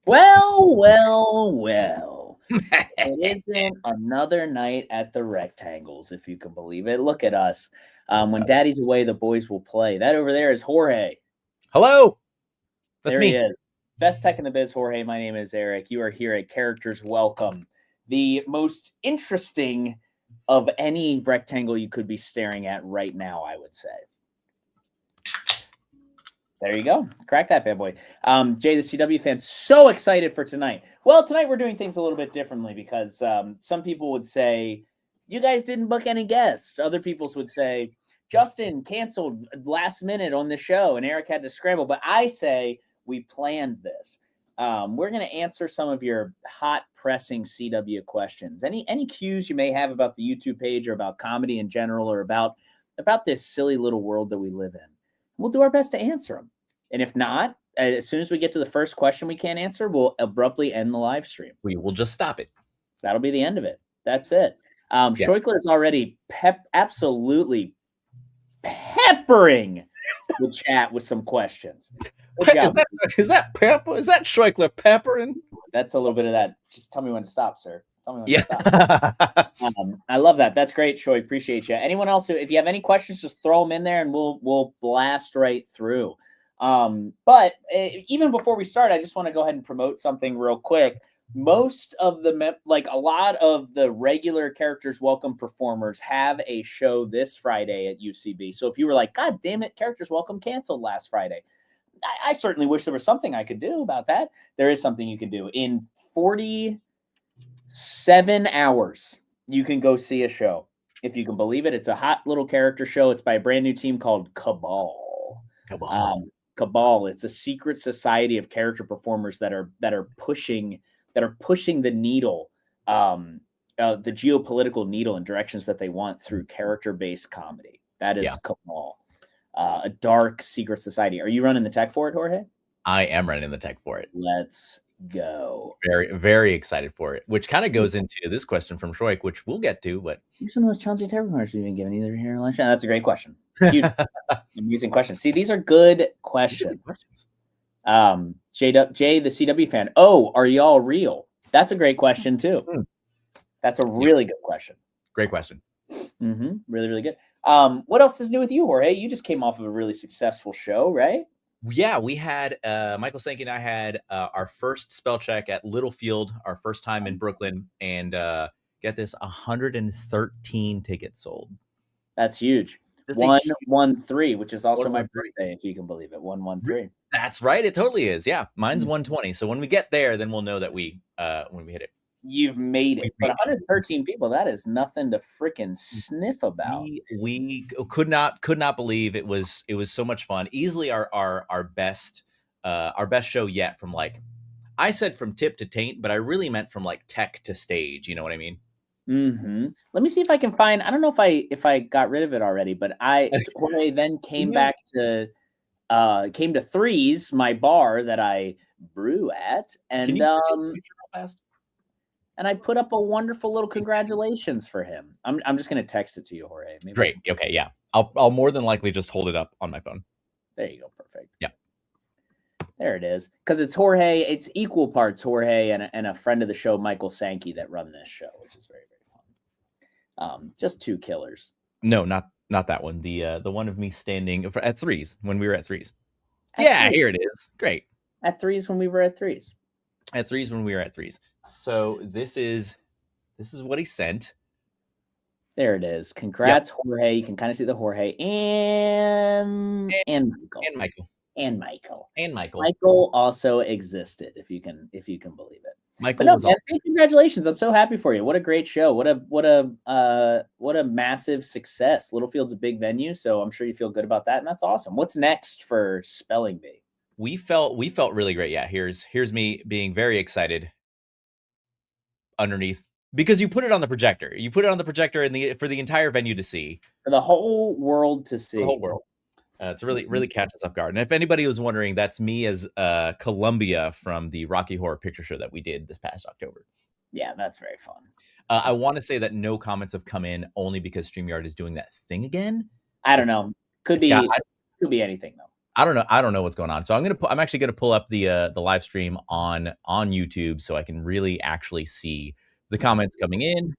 Well. It isn't another night at the Rectangles, if you can believe it. Look at us. When Daddy's away, the boys will play. That over there is Jorge. Hello. That's There he me. is. Best tech in the biz, Jorge. My name is Eric. You are here at Characters Welcome, the most interesting of any rectangle you could be staring at right now, I would say. There you go. Crack that bad boy. Jay, the CW fan, so excited for tonight. Well, tonight we're doing things a little bit differently because some people would say, you guys didn't book any guests. Other people would say, Justin canceled last minute on the show and Eric had to scramble. But I say we planned this. We're going to answer some of your hot pressing CW questions. Any cues you may have about the YouTube page or about comedy in general or about this silly little world that we live in. We'll do our best to answer them. And if not, as soon as we get to the first question we can't answer, we'll abruptly end the live stream. We will just stop it. That'll be the end of it. That's it. Scheuchler is already absolutely peppering the chat with some questions. Is that pepper? Is that Scheuchler peppering? That's a little bit of that. Just tell me when to stop, sir. Tell me when to stop. I love that. That's great, Shoy. Appreciate you. Anyone else, if you have any questions, just throw them in there and we'll blast right through. But even before we start, I just want to go ahead and promote something real quick. Most of a lot of the regular Characters Welcome performers have a show this Friday at UCB. So if you were like, God damn it, Characters Welcome canceled last Friday, I certainly wish there was something I could do about that. There is something you can do. In 47 hours, you can go see a show. If you can believe it, it's a hot little character show. It's by a brand new team called Cabal. Cabal. It's a secret society of character performers that are pushing the needle, the geopolitical needle in directions that they want through character-based comedy. That is Cabal. A dark secret society. Are you running the tech for it, Jorge? I am running the tech for it. Let's go. Very, very excited for it, which kind of goes into this question from Shoik, which we'll get to. But these are the most challenging tech remarks we've been given either here or last year. That's a great question. Huge, amusing question. See, these are good questions. Jay, the CW fan. Oh, are y'all real? That's a great question too. That's a really good question. Great question. Really, really good. What else is new with you, Jorge? You just came off of a really successful show, right? Yeah, we had Michael Sankey and I had our first spell check at Littlefield, our first time in Brooklyn, and get this, 113 tickets sold. That's huge. 113, which is also my birthday, if you can believe it. 113. That's right. It totally is. Yeah, mine's 120. So when we get there, then we'll know that when we hit it. You've made it. But 113 people, that is nothing to freaking sniff about. We could not believe it was so much fun. Easily our best show yet, from I said from tip to taint, but I really meant from tech to stage. You know what I mean? Let me see if I can find. I don't know if I got rid of it already, but Jorge then came back to came to Threes, my bar that I brew at, and and I put up a wonderful little congratulations for him. I'm just gonna text it to you, Jorge. Maybe. Great. Okay. Yeah. I'll more than likely just hold it up on my phone. There you go. Perfect. Yeah. There it is. Because it's Jorge. It's equal parts Jorge and a friend of the show, Michael Sankey, that run this show, which is very, very fun. Just two killers. No, not that one. The one of me standing at Threes when we were at Threes. Here it is. Great. At Threes when we were at Threes. At Threes when we were at Threes. So this is what he sent. There it is. Congrats, Jorge. You can kind of see the Jorge and Michael. Michael also existed, if you can believe it. Michael, congratulations! I'm so happy for you. What a great show! What a massive success. Littlefield's a big venue, so I'm sure you feel good about that, and that's awesome. What's next for Spelling Bee? We felt really great. Yeah, here's me being very excited. Underneath, because you put it on the projector. You put it on the projector for the entire venue to see, for the whole world to see. The whole world. To really catch us off guard. And if anybody was wondering, that's me as Columbia from the Rocky Horror Picture Show that we did this past October. Yeah, that's very fun. I want to say that no comments have come in only because StreamYard is doing that thing again. I don't know. Could be anything though. I don't know what's going on. So I'm actually gonna pull up the live stream on YouTube so I can really actually see the comments coming in.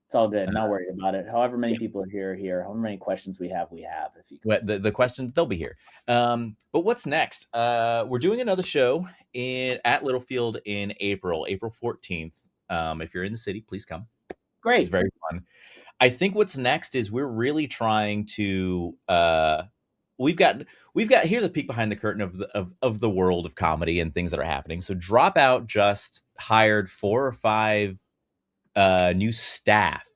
It's all good. Not worried about it. However many people are here. However many questions we have. If you The questions, they'll be here. But what's next? We're doing another show at Littlefield in April 14th. If you're in the city, please come. Great. It's very fun. I think what's next is we're really trying to we've got here's a peek behind the curtain of the world of comedy and things that are happening. So Dropout just hired 4 or 5 new staff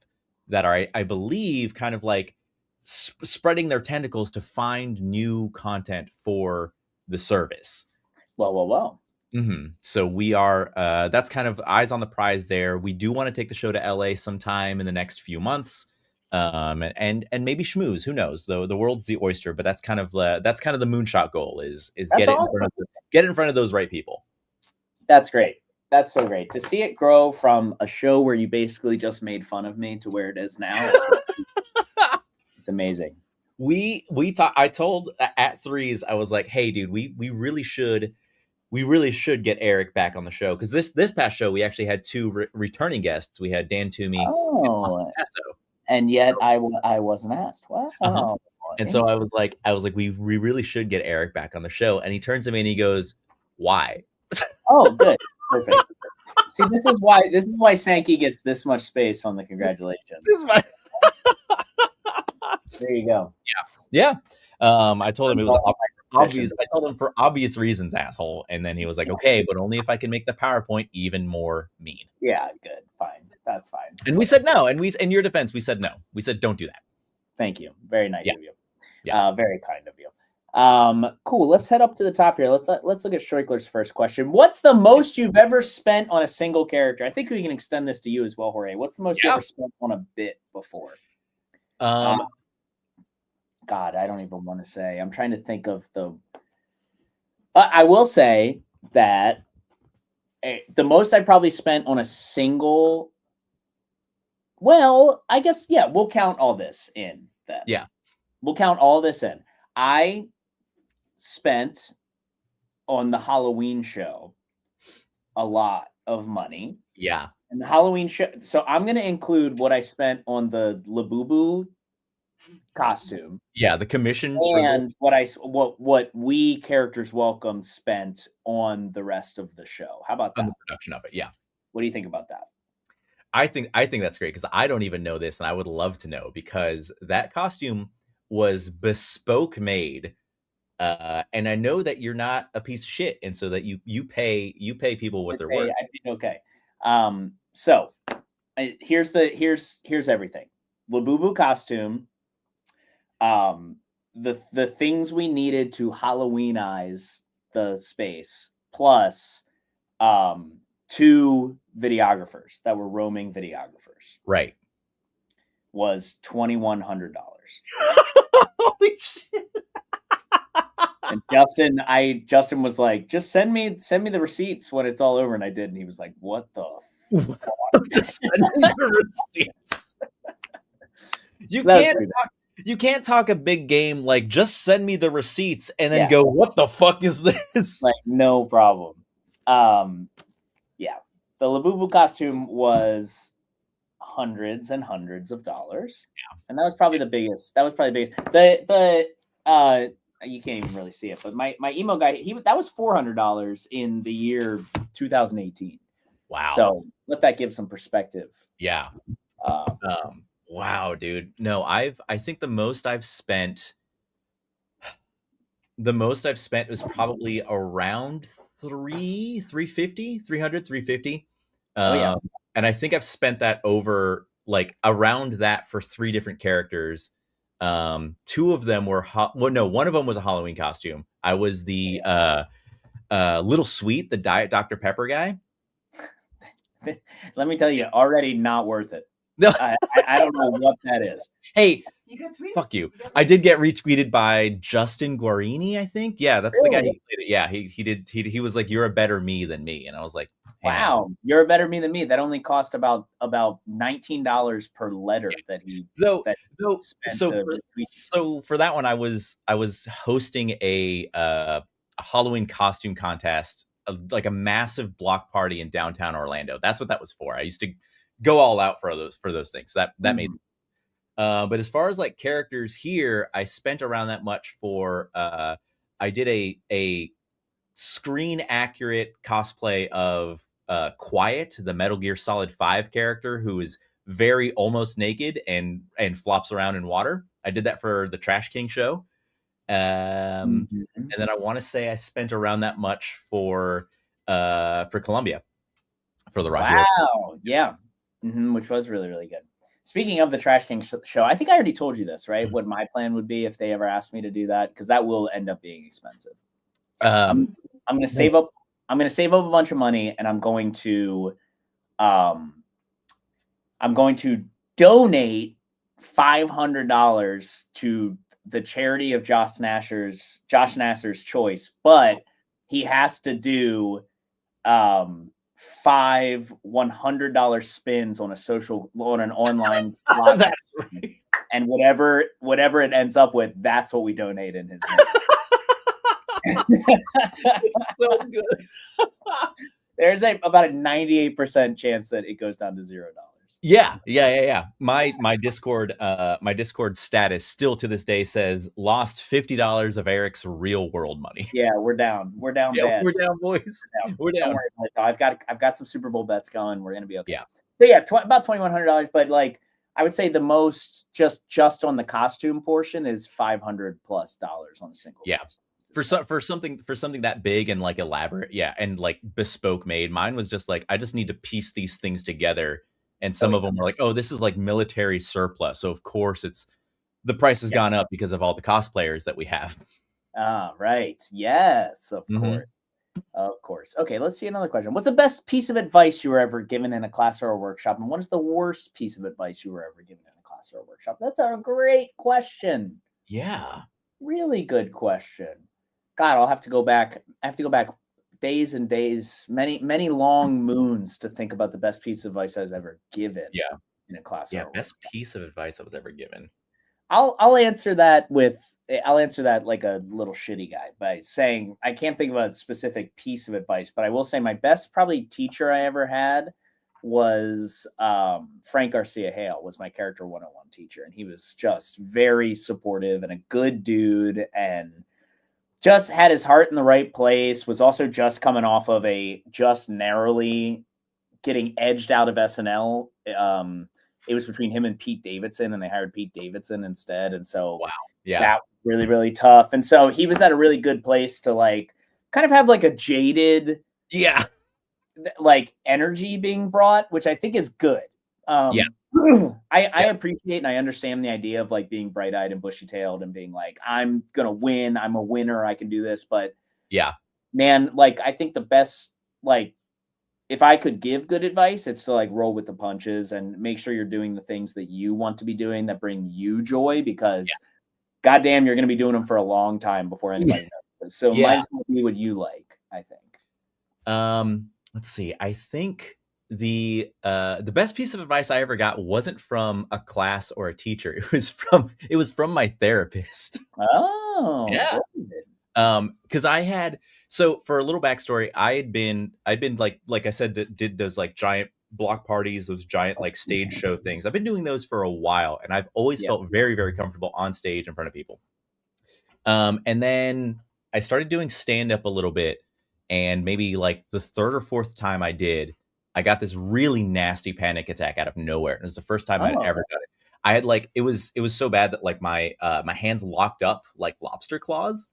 that are, I believe, kind of like spreading their tentacles to find new content for the service. Well. So we are that's kind of eyes on the prize there. We do want to take the show to LA sometime in the next few months. And maybe schmooze, who knows? Though the world's the oyster, but that's kind of the moonshot goal is get it awesome. Get it in front of those right people. That's great. That's so great to see it grow from a show where you basically just made fun of me to where it is now. It's amazing. I told at Threes, I was like, hey dude, we really should get Eric back on the show, because this past show we actually had 2 returning guests. We had Dan Toomey and yet I wasn't asked. Wow. And so I was like we really should get Eric back on the show. And he turns to me and he goes, why? Oh, good. Perfect. See, this is why Sankey gets this much space on the congratulations. There you go. Yeah. I told him it was obvious. I told him for obvious reasons, asshole. And then he was like, okay, but only if I can make the PowerPoint even more mean. Yeah, good. Fine. That's fine. And we said no. And in your defense, we said no. We said, don't do that. Thank you. Very nice of you. Yeah. Very kind of you. Cool. Let's head up to the top here. Let's look at Schreukler's first question. What's the most you've ever spent on a single character? I think we can extend this to you as well, Jorge. What's the most you ever spent on a bit before? God, I don't even want to say. I'm trying to think of the. I will say that the most I probably spent on a single. Well, I guess we'll count all this in then. Yeah, we'll count all this in. I spent on the Halloween show a lot of money. Yeah. And the Halloween show. So I'm going to include what I spent on the Labubu costume. Yeah, the commission. And what we Characters Welcome spent on the rest of the show. How about that? On the production of it, yeah. What do you think about that? I think that's great, because I don't even know this, and I would love to know, because that costume was bespoke made. And I know that you're not a piece of shit, and so that you pay people what they're worth. I think okay. So here's everything. Labubu costume. The things we needed to Halloweenize the space, plus 2 videographers that were roaming videographers. Right. Was $2,100. Holy shit. And Justin was like, just send me the receipts when it's all over. And I did. And he was like, what the fuck? Just send me the receipts. You can't talk a big game like, just send me the receipts, and then go, what the fuck is this? Like, no problem. The Labubu costume was hundreds and hundreds of dollars. Yeah. And that was probably the biggest. The you can't even really see it, but my emo guy, that was $400 in the year 2018. Wow. So let that give some perspective. Yeah. Wow, dude. No, I think the most I've spent was probably around 350. And I think I've spent that over, like, around that for 3 different characters. 2 of them were one of them was a Halloween costume. I was the Little Sweet, the Diet Dr. Pepper guy. Let me tell you, already not worth it. No. I don't know what that is. Hey, you got tweeted. Fuck you. I did get retweeted by Justin Guarini, I think. Yeah, that's the guy who played it. Yeah, he did. He was like, "You're a better me than me," and I was like, hang out. Wow, you're a better me than me. That only cost about $19 per letter that he So that so spent so to for retweet. so for that one, I was hosting a Halloween costume contest, like a massive block party in downtown Orlando. That's what that was for. I used to go all out for those things. So that made. Mhm. But as far as like characters here, I spent around that much for. I did a screen accurate cosplay of Quiet, the Metal Gear Solid 5 character who is very almost naked and flops around in water. I did that for the Trash King show. Mhm. And then I want to say I spent around that much for Columbia for the Rocky Horror. Wow, yeah. Which was really, really good. Speaking of the Trash King show, I think I already told you this, right? What my plan would be if they ever asked me to do that, because that will end up being expensive. I'm Um, I'm gonna save up. I'm gonna save up a bunch of money, and um I'm going to donate $500 to the charity of Josh Nasser's choice, but he has to do five $100 spins on an online slot that's machine. right. And whatever it ends up with, that's what we donate in his name. It's so good. There's about a 98% chance that it goes down to $0. Yeah. My Discord status still to this day says lost $50 of Eric's real world money. Yeah, we're down. We're down Yeah, bad. we're down, boys. We're down. We're Don't down. worry about it. Though. I've got some Super Bowl bets going. We're gonna be okay. Yeah. So yeah, about $2,100. But like, I would say the most just on the costume portion is $500+ on a single. Yeah. For something that big and like elaborate, yeah, and like bespoke made. Mine was just like I just need to piece these things together. And Oh some yeah. of them were like, oh, this is like military surplus. So of course it's the price has Yeah. gone up because of all the cosplayers that we have. Ah, right. Yes, of Mhm. course. Of course. Okay, let's see another question. What's the best piece of advice you were ever given in a class or a workshop? And what is the worst piece of advice you were ever given in a class or a workshop? That's a great question. Yeah. Really good question. God, I'll have to go back. I have to go back days and days, many long moons to think about the best piece of advice I was ever given Yeah. in a class or Yeah. a Best workshop. piece of advice I was ever given. I'll answer that with I'll answer that like a little shitty guy by saying I can't think of a specific piece of advice, but I will say my best probably teacher I ever had was Frank Garcia Hale was my character 101 teacher, and he was just very supportive and a good dude and just had his heart in the right place, was also just coming off of a just narrowly getting edged out of SNL. It was between him and Pete Davidson, and they hired Pete Davidson instead. And so Wow. Yeah. that was really, really tough. And so he was at a really good place to like kind of have like a jaded Yeah. like energy being brought, which I think is good. Yeah. I Yeah. appreciate and I understand the idea of like being bright eyed and bushy tailed and being like, I'm gonna win, I'm a winner, I can do this. But Yeah. man, like I think the best like if I could give good advice, it's to like roll with the punches and make sure you're doing the things that you want to be doing that bring you joy because goddamn, you're going to be doing them for a long time before Yeah. anybody knows. So Yeah. might as well be what you like, I think. Let's see. I think the best piece of advice I ever got wasn't from a class or a teacher. It was from my therapist. Oh, Yeah. good. Because I had so for a little backstory, I'd been like I said that did those like giant block parties, those giant like stage show things. I've been doing those for a while, and I've always Yeah. felt very, very comfortable on stage in front of people. And then I started doing stand up a little bit, and maybe like the third or fourth time I did, I got this really nasty panic attack out of nowhere. It was the first time I'd ever Oh, done it. I had like it was so bad that like my hands locked up like lobster claws,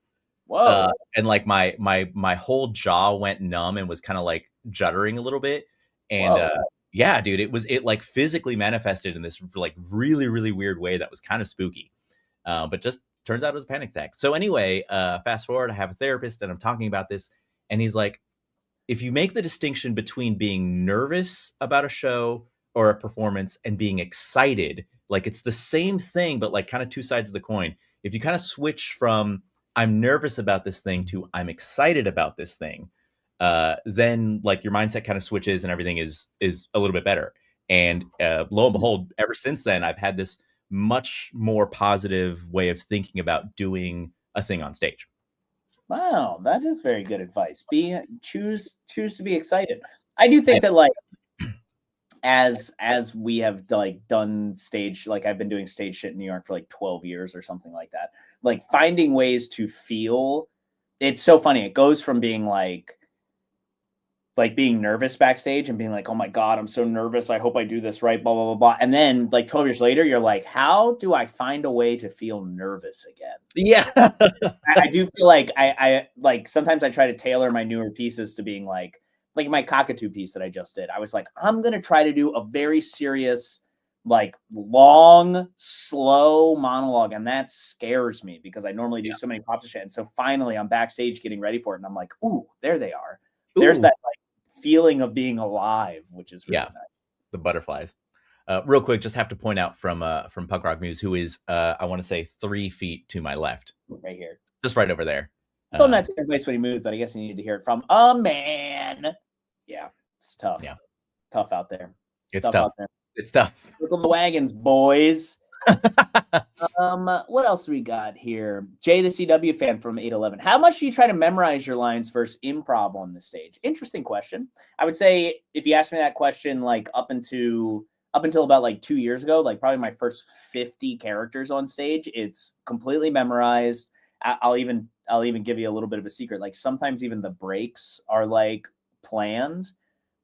whoa. and like my whole jaw went numb and was kind of like juddering a little bit. And Whoa. yeah, dude, it like physically manifested in this like really really weird way that was kind of spooky. But just turns out it was a panic attack. So anyway, fast forward, I have a therapist and I'm talking about this, and he's like, if you make the distinction between being nervous about a show or a performance and being excited, like it's the same thing, but like kind of two sides of the coin. If you kind of switch from I'm nervous about this thing to I'm excited about this thing, then like your mindset kind of switches and everything is a little bit better. And lo and behold, ever since then, I've had this much more positive way of thinking about doing a thing on stage. Wow, that is very good advice. Choose to be excited. I do think that like as we have like done stage, like I've been doing stage shit in New York for like 12 years or something like that. Like finding ways to feel, it's so funny. It goes from being like being nervous backstage and being like, oh my God, I'm so nervous. I hope I do this right, blah, blah, blah, blah. And then like 12 years later, you're like, how do I find a way to feel nervous again? Yeah. I do feel like I like sometimes I try to tailor my newer pieces to being like my cockatoo piece that I just did. I was like, I'm going to try to do a very serious, like long, slow monologue. And that scares me because I normally do so many props and shit. And so finally I'm backstage getting ready for it. And I'm like, ooh, there they are. There's that like feeling of being alive, which is really nice. The butterflies. Real quick, just have to point out from Punk Rock Muse, who is I want to say 3 feet to my left, right here, just right over there. I told him that's his voice when he moved, but I guess he needed to hear it from a man. Yeah, it's tough. Yeah, tough out there. It's tough. Out there. It's tough. Circle the wagons, boys. What else we got here? Jay, the CW fan from 811. How much do you try to memorize your lines versus improv on the stage? Interesting question. I would say if you asked me that question, like up until about like 2 years ago, like probably my first 50 characters on stage, it's completely memorized. I'll even give you a little bit of a secret. Like sometimes even the breaks are like planned.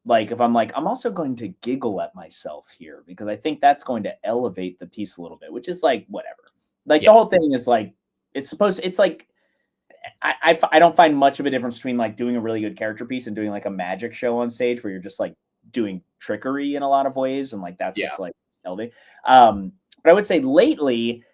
Like if I'm like, I'm also going to giggle at myself here because I think that's going to elevate the piece a little bit, which is like whatever. Like the whole thing is like it's like I don't find much of a difference between like doing a really good character piece and doing like a magic show on stage where you're just like doing trickery in a lot of ways, and like that's what's like elevating. But I would say lately,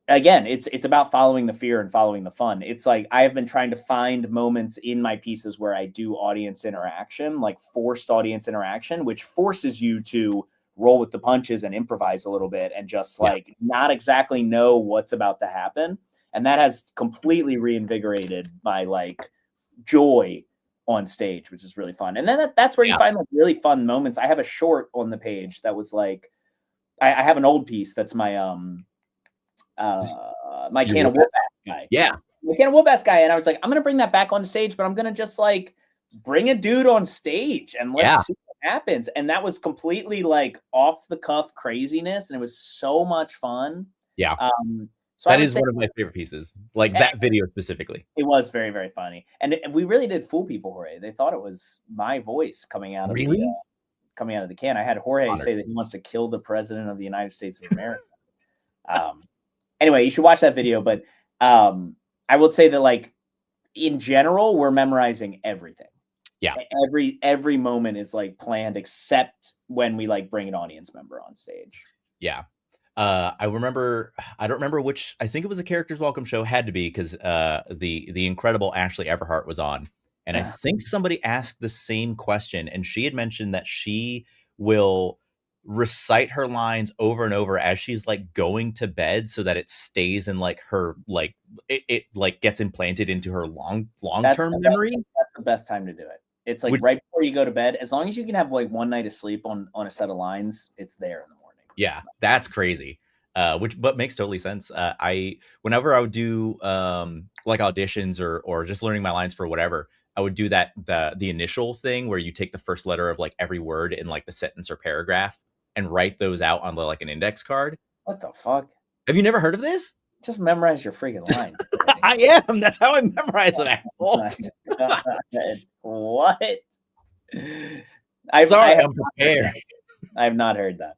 again, it's about following the fear and following the fun. It's like I have been trying to find moments in my pieces where I do audience interaction, like forced audience interaction, which forces you to roll with the punches and improvise a little bit and just like not exactly know what's about to happen. And that has completely reinvigorated my like joy on stage, which is really fun. And then that's where you find like really fun moments. I have a short on the page that was like, I have an old piece that's my my can of whoop ass guy. Yeah. My can of whoop ass guy. And I was like, I'm gonna bring that back on stage, but I'm gonna just like bring a dude on stage and let's see what happens. And that was completely like off the cuff craziness, and it was so much fun. Yeah. So that is one of my favorite pieces, like that video specifically. It was very, very funny. And we really did fool people, Jorge. They thought it was my voice coming out of the can. I had Jorge say that he wants to kill the president of the United States of America. Anyway, you should watch that video. But I would say that, like, in general, we're memorizing everything. Yeah. Every moment is like planned except when we like bring an audience member on stage. Yeah. I don't remember which, I think it was a Characters Welcome show, had to be, because the incredible Ashley Everhart was on. And I think somebody asked the same question, and she had mentioned that she will recite her lines over and over as she's like going to bed so that it stays in like her, like it like gets implanted into her long-term memory. That's the best time to do it. It's like right before you go to bed. As long as you can have like one night of sleep on a set of lines, it's there in the morning. Yeah, that's crazy. But makes totally sense. Whenever I would do like auditions or just learning my lines for whatever, I would do that the initial thing where you take the first letter of like every word in like the sentence or paragraph and write those out on like an index card. What the fuck? Have you never heard of this? Just memorize your freaking line. I am. That's how I memorize them, asshole. What? I'm prepared. I have not heard that.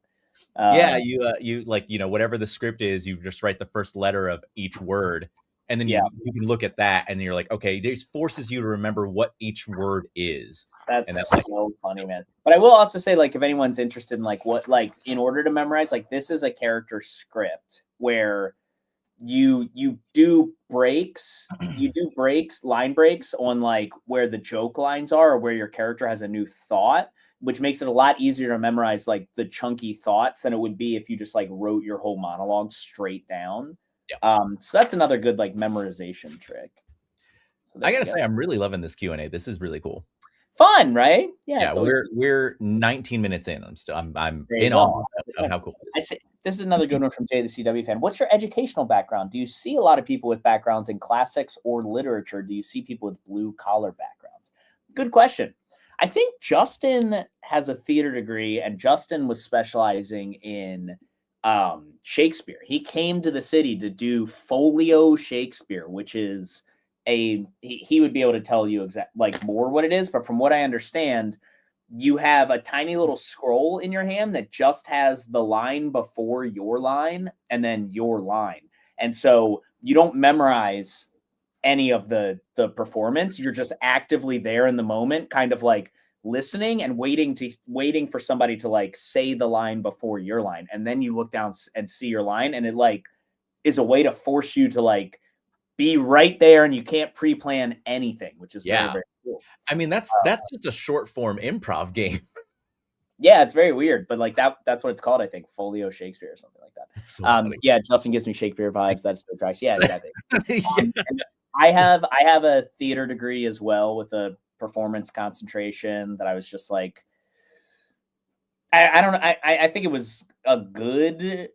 Yeah, you like, whatever the script is, you just write the first letter of each word, and then you can look at that, and you're like, okay, it just forces you to remember what each word is. That's so funny, man. But I will also say, like, if anyone's interested in like what, like, in order to memorize, like, this is a character script where you do breaks, line breaks on like where the joke lines are or where your character has a new thought, which makes it a lot easier to memorize like the chunky thoughts than it would be if you just like wrote your whole monologue straight down. So that's another good like memorization trick. So I gotta say, I'm really loving this Q&A. This is really cool. Fun, right? Yeah, Yeah, it's always we're 19 minutes in. I'm there. You in awe go. of how cool it I is. say this is another good one from Jay, the CW fan. What's your educational background? Do you see a lot of people with backgrounds in classics or literature? Do you see people with blue collar backgrounds? Good question. I think Justin has a theater degree, and Justin was specializing in Shakespeare. He came to the city to do folio Shakespeare, which is he would be able to tell you like more what it is, but from what I understand, you have a tiny little scroll in your hand that just has the line before your line and then your line. And so you don't memorize any of the performance. You're just actively there in the moment, kind of like listening and waiting for somebody to like say the line before your line. And then you look down and see your line, and it like is a way to force you to like be right there, and you can't pre-plan anything, which is very, Yeah. very cool. I mean, that's just a short form improv game. Yeah, it's very weird, but like that's what it's called, I think, folio Shakespeare or something like that. That's so funny. Yeah, Justin gives me Shakespeare vibes. That's the tracks. Yeah, exactly. Yeah. And I have a theater degree as well with a performance concentration that I was just like, I don't know. I think it was a good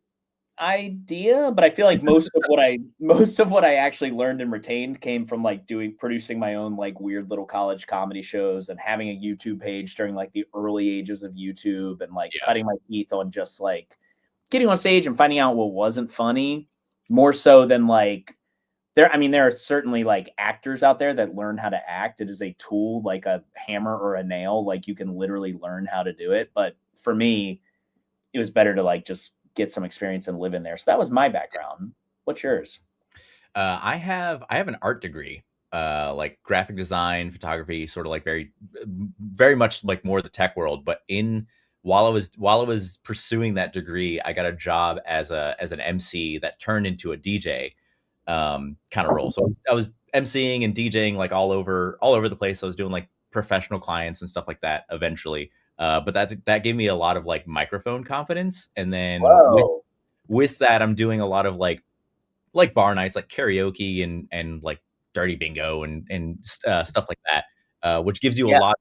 idea, but I feel like most of what I actually learned and retained came from like producing my own like weird little college comedy shows and having a YouTube page during like the early ages of YouTube, and like Yeah. cutting my teeth on just like getting on stage and finding out what wasn't funny, more so than like there are certainly like actors out there that learn how to act. It is a tool like a hammer or a nail, like you can literally learn how to do it, but for me it was better to like just get some experience and live in there. So that was my background. What's yours? I have an art degree, like graphic design, photography, sort of like very much like more the tech world. But while I was pursuing that degree, I got a job as an MC that turned into a DJ kind of role. So I was MCing and DJing like all over the place. I was doing like professional clients and stuff like that eventually. But that gave me a lot of like microphone confidence, and then Whoa. with that, I'm doing a lot of like bar nights, like karaoke and like dirty bingo and stuff like that, which gives you a Yeah. lot.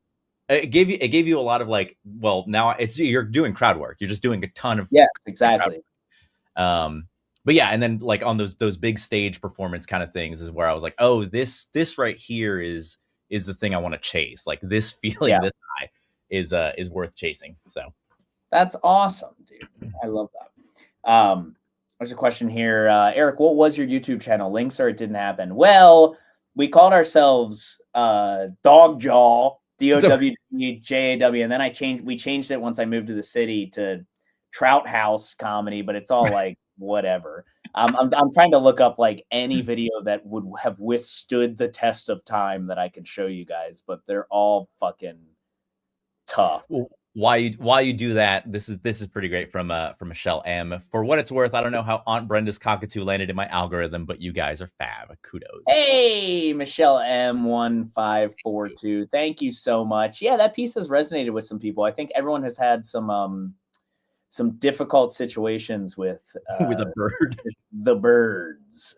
It gave you a lot of like, well, now you're doing crowd work. You're just doing a ton of Yes, crowd exactly. work. But yeah, and then like on those big stage performance kind of things is where I was like, oh, this right here is the thing I want to chase. Like this feeling, Yeah. this high is worth chasing. So That's awesome, dude. I love that. There's a question here. Eric, what was your YouTube channel? Links or it didn't happen? Well, we called ourselves Dog Jaw, DOWJAW, and then we changed it once I moved to the city to Trout House Comedy, but it's all like whatever. I'm trying to look up like any video that would have withstood the test of time that I could show you guys, but they're all fucking tough. why you do that? This is pretty great from Michelle M. For what it's worth, I don't know how Aunt Brenda's cockatoo landed in my algorithm, but you guys are fab. Kudos. Hey, Michelle M1542. Thank you so much. Yeah, that piece has resonated with some people. I think everyone has had some difficult situations with With a bird. the birds.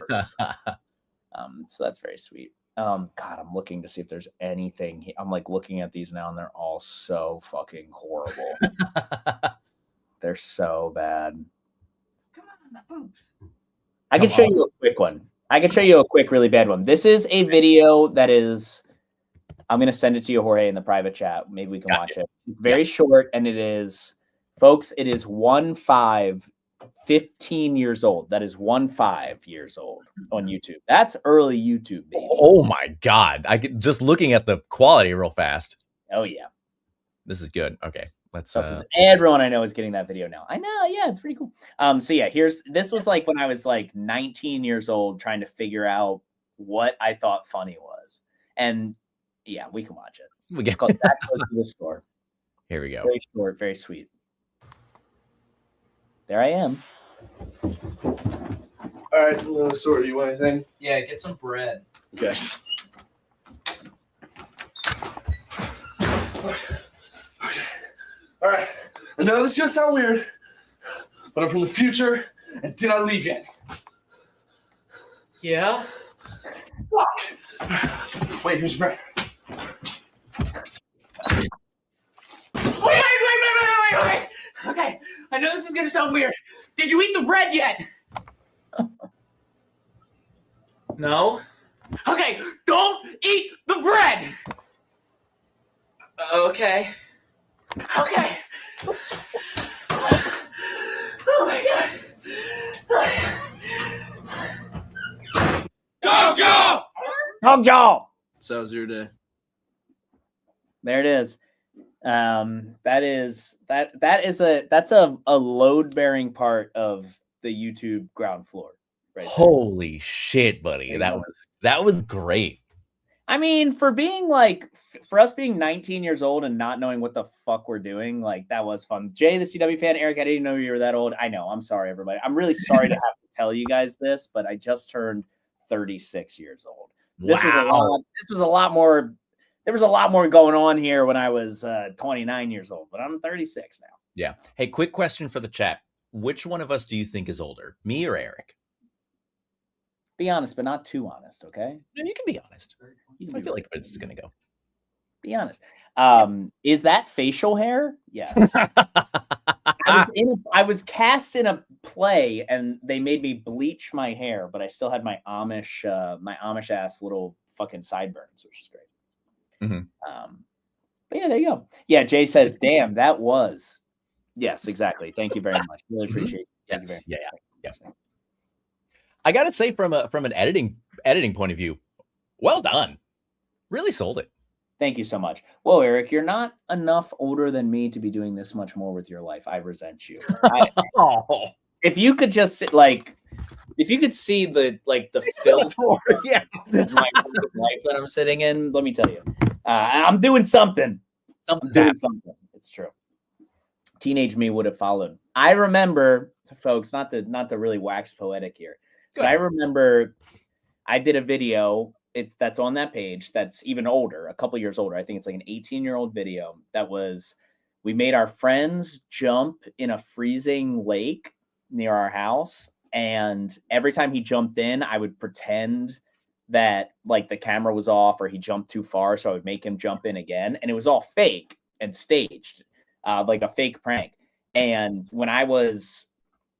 So that's very sweet. God, I'm looking to see if there's anything. I'm like looking at these now, and they're all so fucking horrible. They're so bad. Come on, my boobs. I can show you a quick one. I can show you a quick, really bad one. This is a video that is. I'm gonna send it to you, Jorge, in the private chat. Maybe we can watch it. It's very short, and it is, folks. It is 15 years old. That is 15 years old on YouTube. That's early YouTube, baby. Oh my god! I could just looking at the quality real fast. Oh yeah, this is good. Okay, let's. Everyone I know is getting that video now. I know, yeah, it's pretty cool. So yeah, this was like when I was like 19 years old, trying to figure out what I thought funny was, and yeah, we can watch it. It's called That Goes to the Store. Here we go. Very short, very sweet. There I am. All right, sorry, you want anything? Yeah, get some bread. Okay. All right. I know this is gonna sound weird, but I'm from the future and did not leave yet. Yeah? Fuck. Wait, here's bread. I know this is gonna sound weird. Did you eat the bread yet? No. Okay, don't eat the bread. Okay. Okay. Oh my god. Dog jaw! Dog jaw. So, how's your day? There it is. That's a load bearing part of the YouTube ground floor. Right. Holy shit, buddy. There you That was great. I mean, for us being 19 years old and not knowing what the fuck we're doing, like that was fun. Jay, the CW fan, Eric, I didn't know you were that old. I know. I'm sorry, everybody. I'm really sorry to have to tell you guys this, but I just turned 36 years old. This was a lot more. There was a lot more going on here when I was 29 years old, but I'm 36 now. Yeah. Hey, quick question for the chat. Which one of us do you think is older, me or Eric? Be honest, but not too honest, okay? No, you can be honest. I feel like this is going to go. Be honest. Is that facial hair? Yes. I was cast in a play and they made me bleach my hair, but I still had my Amish ass little fucking sideburns, which is great. Mm-hmm. But yeah, there you go. Yeah, Jay says, damn, that was. Yes, exactly. Thank you very much. Really appreciate it. Thank you very much. Yeah. I gotta say, from an editing point of view, well done. Really sold it. Thank you so much. Whoa, Eric, you're not enough older than me to be doing this much more with your life. I resent you. If you could just if you could see the film my life that I'm sitting in, let me tell you, I'm doing something. It's true. Teenage me would have followed. I remember, folks, not to really wax poetic here, but I remember I did a video that's on that page that's even older, a couple years older. I think it's like an 18-year-old video we made our friends jump in a freezing lake near our house. And every time he jumped in, I would pretend that like the camera was off or he jumped too far. So I would make him jump in again. And it was all fake and staged, like a fake prank. And when I was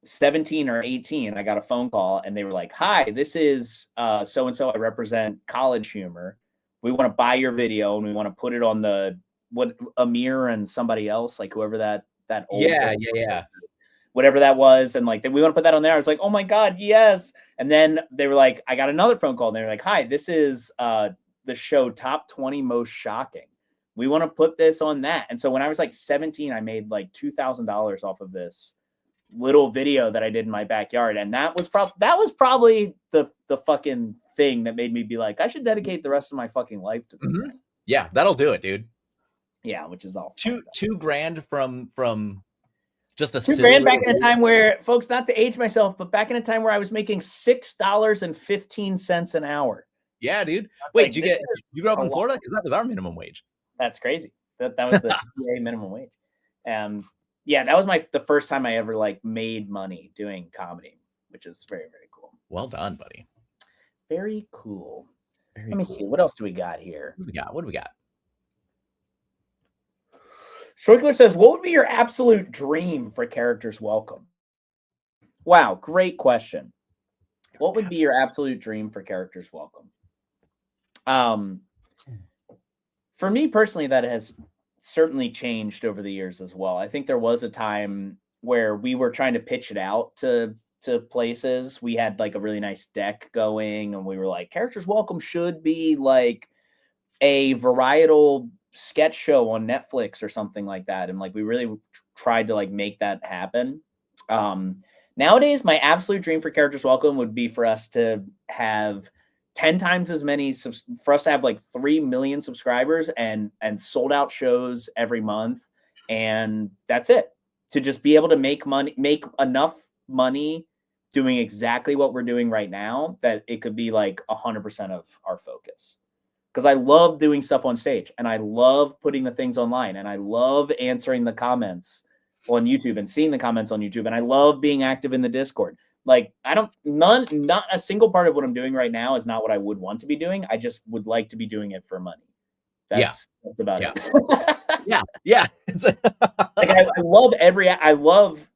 17 or 18, I got a phone call and they were like, hi, this is so-and-so. I represent College Humor. We want to buy your video and we want to put it on Amir and somebody else, like whoever that old whatever that was. And like, we want to put that on there. I was like, oh my God, yes. And then they were like, I got another phone call and they were like, hi, this is the show Top 20 Most Shocking. We want to put this on that. And so when I was like 17, I made like $2,000 off of this little video that I did in my backyard. And that was probably the fucking thing that made me be like, I should dedicate the rest of my fucking life to this. Mm-hmm. Yeah, that'll do it, dude. Yeah, which is all $2,000 from just a $2,000 back in a time where, folks, not to age myself, but back in a time where I was making $6.15 an hour. Yeah, dude. Wait, you grew up in Florida? Because that was our minimum wage. That's crazy. That was the PA minimum wage. Yeah, that was the first time I ever like made money doing comedy, which is very, very cool. Well done, buddy. Very cool. Let me see. What else do we got here? What do we got? Schroikler says, what would be your absolute dream for Characters Welcome? Wow, great question. What would be your absolute dream for Characters Welcome? For me personally, that has certainly changed over the years as well. I think there was a time where we were trying to pitch it out to places. We had like a really nice deck going and we were like, Characters Welcome should be like a varietal sketch show on Netflix or something like that. And like, we really tried to like make that happen. Nowadays, my absolute dream for Characters Welcome would be for us to have 10 times as many, for us to have like 3 million subscribers and sold out shows every month. And that's it. To just be able to make enough money doing exactly what we're doing right now, that it could be like 100% of our focus. Because I love doing stuff on stage and I love putting the things online and I love answering the comments on YouTube and seeing the comments on YouTube. And I love being active in the Discord. Like not a single part of what I'm doing right now is not what I would want to be doing. I just would like to be doing it for money. That's about it. Yeah. Like I love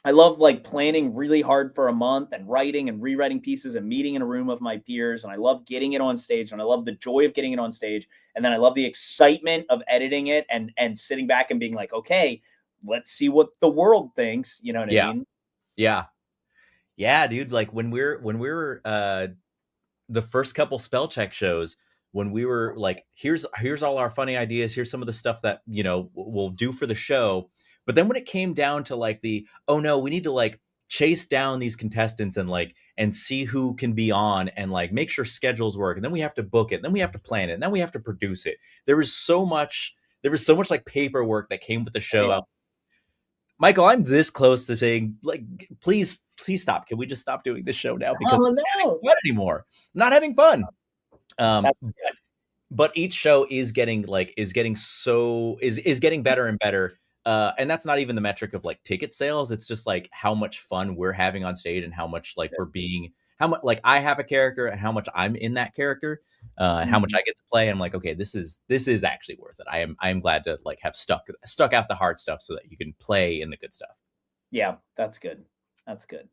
I love like planning really hard for a month and writing and rewriting pieces and meeting in a room of my peers. And I love getting it on stage, and I love the joy of getting it on stage. And then I love the excitement of editing it and sitting back and being like, okay, let's see what the world thinks. You know what I mean? Yeah. Yeah, dude. Like when we were the first couple spell check shows, when we were like, here's all our funny ideas, here's some of the stuff that, you know, we'll do for the show. But then when it came down to like oh no, we need to like chase down these contestants and see who can be on and like make sure schedules work, and then we have to book it, and then we have to plan it, and then we have to produce it. There was so much like paperwork that came with the show. Yeah. Michael, I'm this close to saying, like, please stop. Can we just stop doing this show now? Because I'm not having fun anymore. I'm not having fun. But each show is getting better and better. And that's not even the metric of like ticket sales. It's just like how much fun we're having on stage, and how much like how much like I have a character, and how much I'm in that character, and how much I get to play. And I'm like, okay, this is actually worth it. I am glad to like have stuck out the hard stuff so that you can play in the good stuff. Yeah, that's good. That's good.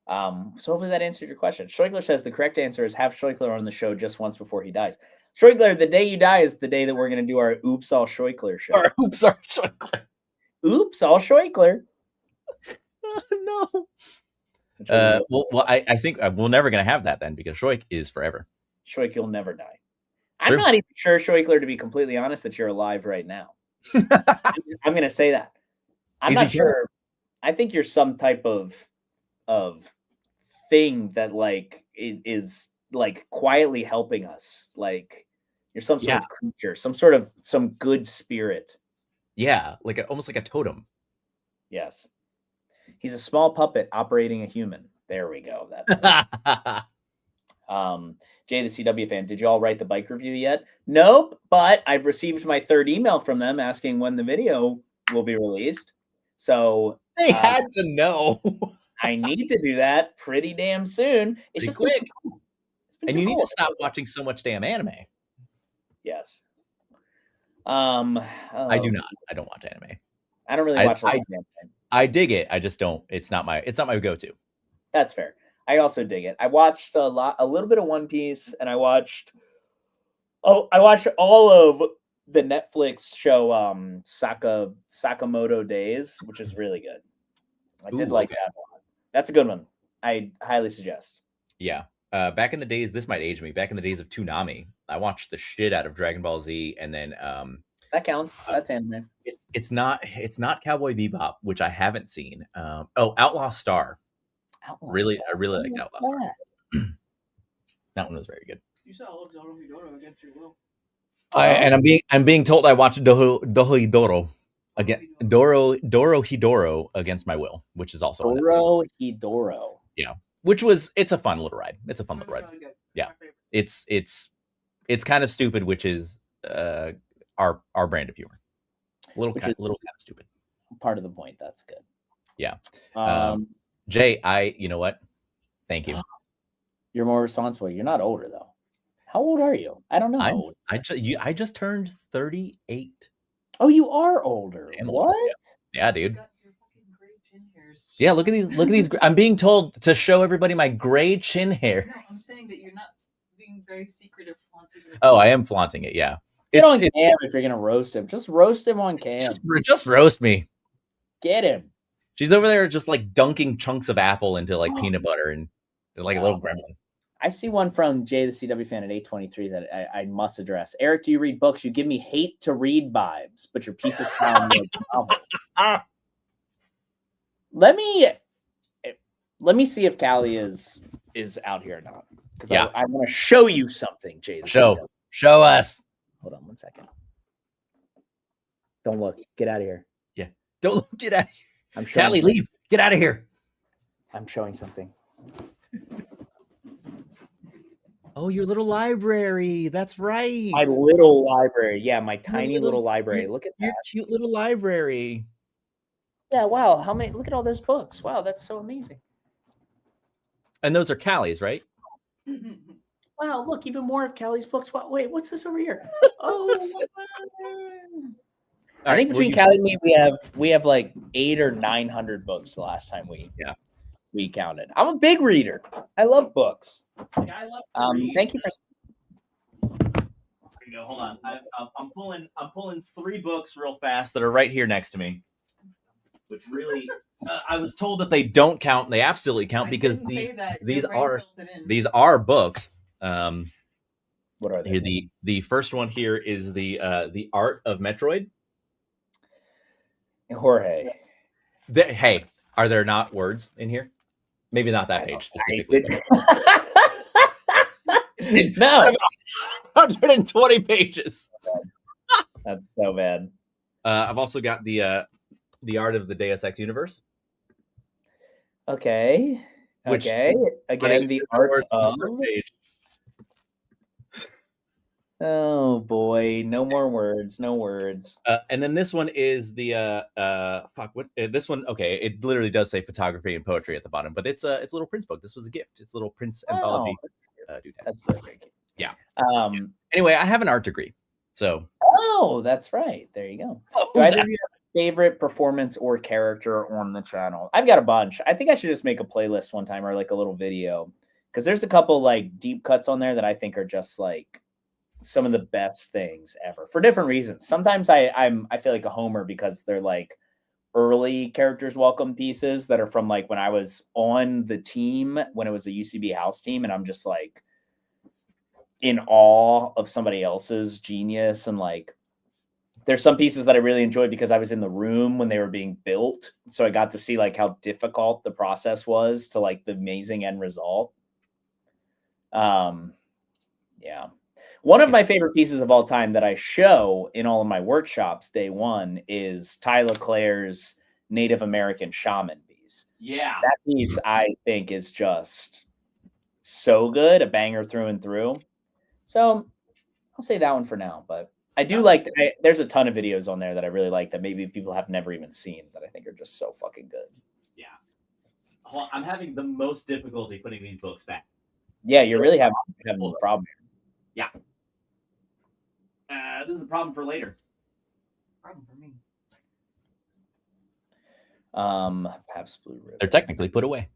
So hopefully that answered your question. Schreukler says the correct answer is have Schreukler on the show just once before he dies. Schreukler, the day you die is the day that we're going to do our Oops All Schreukler show. Or Oops All Schreukler. Oops All Schreukler. No. Well, I think we're never going to have that then, because Schreuk is forever. Schreuk, you'll never die. True. I'm not even sure, Schreukler, to be completely honest, that you're alive right now. I'm going to say that. I'm not sure. I think you're some type of thing that like is like quietly helping us. Like you're some sort of creature, some good spirit. Yeah, like almost like a totem. Yes. He's a small puppet operating a human. There we go. That's Jay, the CW fan, did you all write the bike review yet? Nope, but I've received my third email from them asking when the video will be released. So they had to know. I need to do that pretty damn soon. It's just quick. And you need to stop watching so much damn anime. Yes. I do not. I don't watch anime. I don't really watch anime. I dig it. I just don't. It's not my go-to. That's fair. I also dig it. I watched a little bit of One Piece, and I watched all of the Netflix show Sakamoto Days, which is really good. I did like that a lot. That's a good one. I highly suggest. Yeah. Back in the days, this might age me. Back in the days of Toonami, I watched the shit out of Dragon Ball Z, and then that counts. That's anime. It's not Cowboy Bebop, which I haven't seen. Outlaw Star. I really like Outlaw Star. That one was very good. You saw Doro Hidoro against your will. I'm being told I watched Doro again. Doro Hidoro against my will, which is also Doro Hidoro. Yeah, it's a fun little ride. Yeah, it's kind of stupid, which is our brand of humor. A little kind of stupid. Part of the point. That's good. Yeah. Jay, you know what? Thank you. You're more responsible. You're not older though. How old are you? I don't know. I just turned 38. Oh, you are older. What? Yeah, dude. Yeah, look at these. I'm being told to show everybody my gray chin hair. No, I'm saying that you're not being very secretive, flaunting it. Oh, I am flaunting it. Yeah. Get on cam if you're gonna roast him. Just roast him on cam. Just roast me. Get him. She's over there just like dunking chunks of apple into like peanut butter, and they're like a little gremlin. I see one from Jay, the CW fan at 823 that I must address. Eric, do you read books? You give me hate to read vibes, but your pieces sound like novels. Let me see if Callie is out here or not. Because I want to show you something, Jay. Show us. Hold on 1 second. Don't look. Get out of here. Yeah. Don't look. Get out of here. I'm showing Callie, leave. Get out of here. I'm showing something. Oh, your little library. That's right. My little library. Yeah, my tiny little library. Look at that. Your cute little library. Yeah, wow. How many? Look at all those books. Wow, that's so amazing. And those are Callie's, right? Wow, look, even more of Callie's books. Wow, wait, what's this over here? Oh, I think between Callie and me, we have like 800 or 900 books the last time we counted. I'm a big reader. I love books. Like, I love to read. Thank you for. There you go. Hold on. I'm pulling 3 books real fast that are right here next to me. Which really, I was told that they don't count. They absolutely count because these are books. What are they? Here, the first one here is the Art of Metroid. Jorge. Hey, are there not words in here? Maybe not that page specifically. No. 120 pages. That's so bad. I've also got the Art of the Deus Ex Universe. Okay. Again, the Art of. Oh boy, no more words, no words. And then this one is the this one. Okay, it literally does say photography and poetry at the bottom, but it's a little Prince book. This was a gift. It's a little Prince anthology. That's perfect. Yeah. Anyway, I have an art degree, so. Oh, that's right. There you go. Do either of you have a favorite performance or character on the channel? I've got a bunch. I think I should just make a playlist one time or like a little video because there's a couple like deep cuts on there that I think are just like some of the best things ever for different reasons. Sometimes I feel like a homer because they're like early characters welcome pieces that are from like when I was on the team when it was a UCB house team, and I'm just like in awe of somebody else's genius. And like there's some pieces that I really enjoyed because I was in the room when they were being built, so I got to see like how difficult the process was to like the amazing end result. Yeah. One of my favorite pieces of all time that I show in all of my workshops day one is Ty LeClaire's Native American Shaman piece. Yeah. That piece I think is just so good, a banger through and through. So I'll say that one for now, but I do like, there's a ton of videos on there that I really like that maybe people have never even seen that I think are just so fucking good. Yeah. I'm having the most difficulty putting these books back. Yeah, you're really having a problem here. Yeah. This is a problem for later. Problem for me. Perhaps Blue Ribbon. They're technically put away.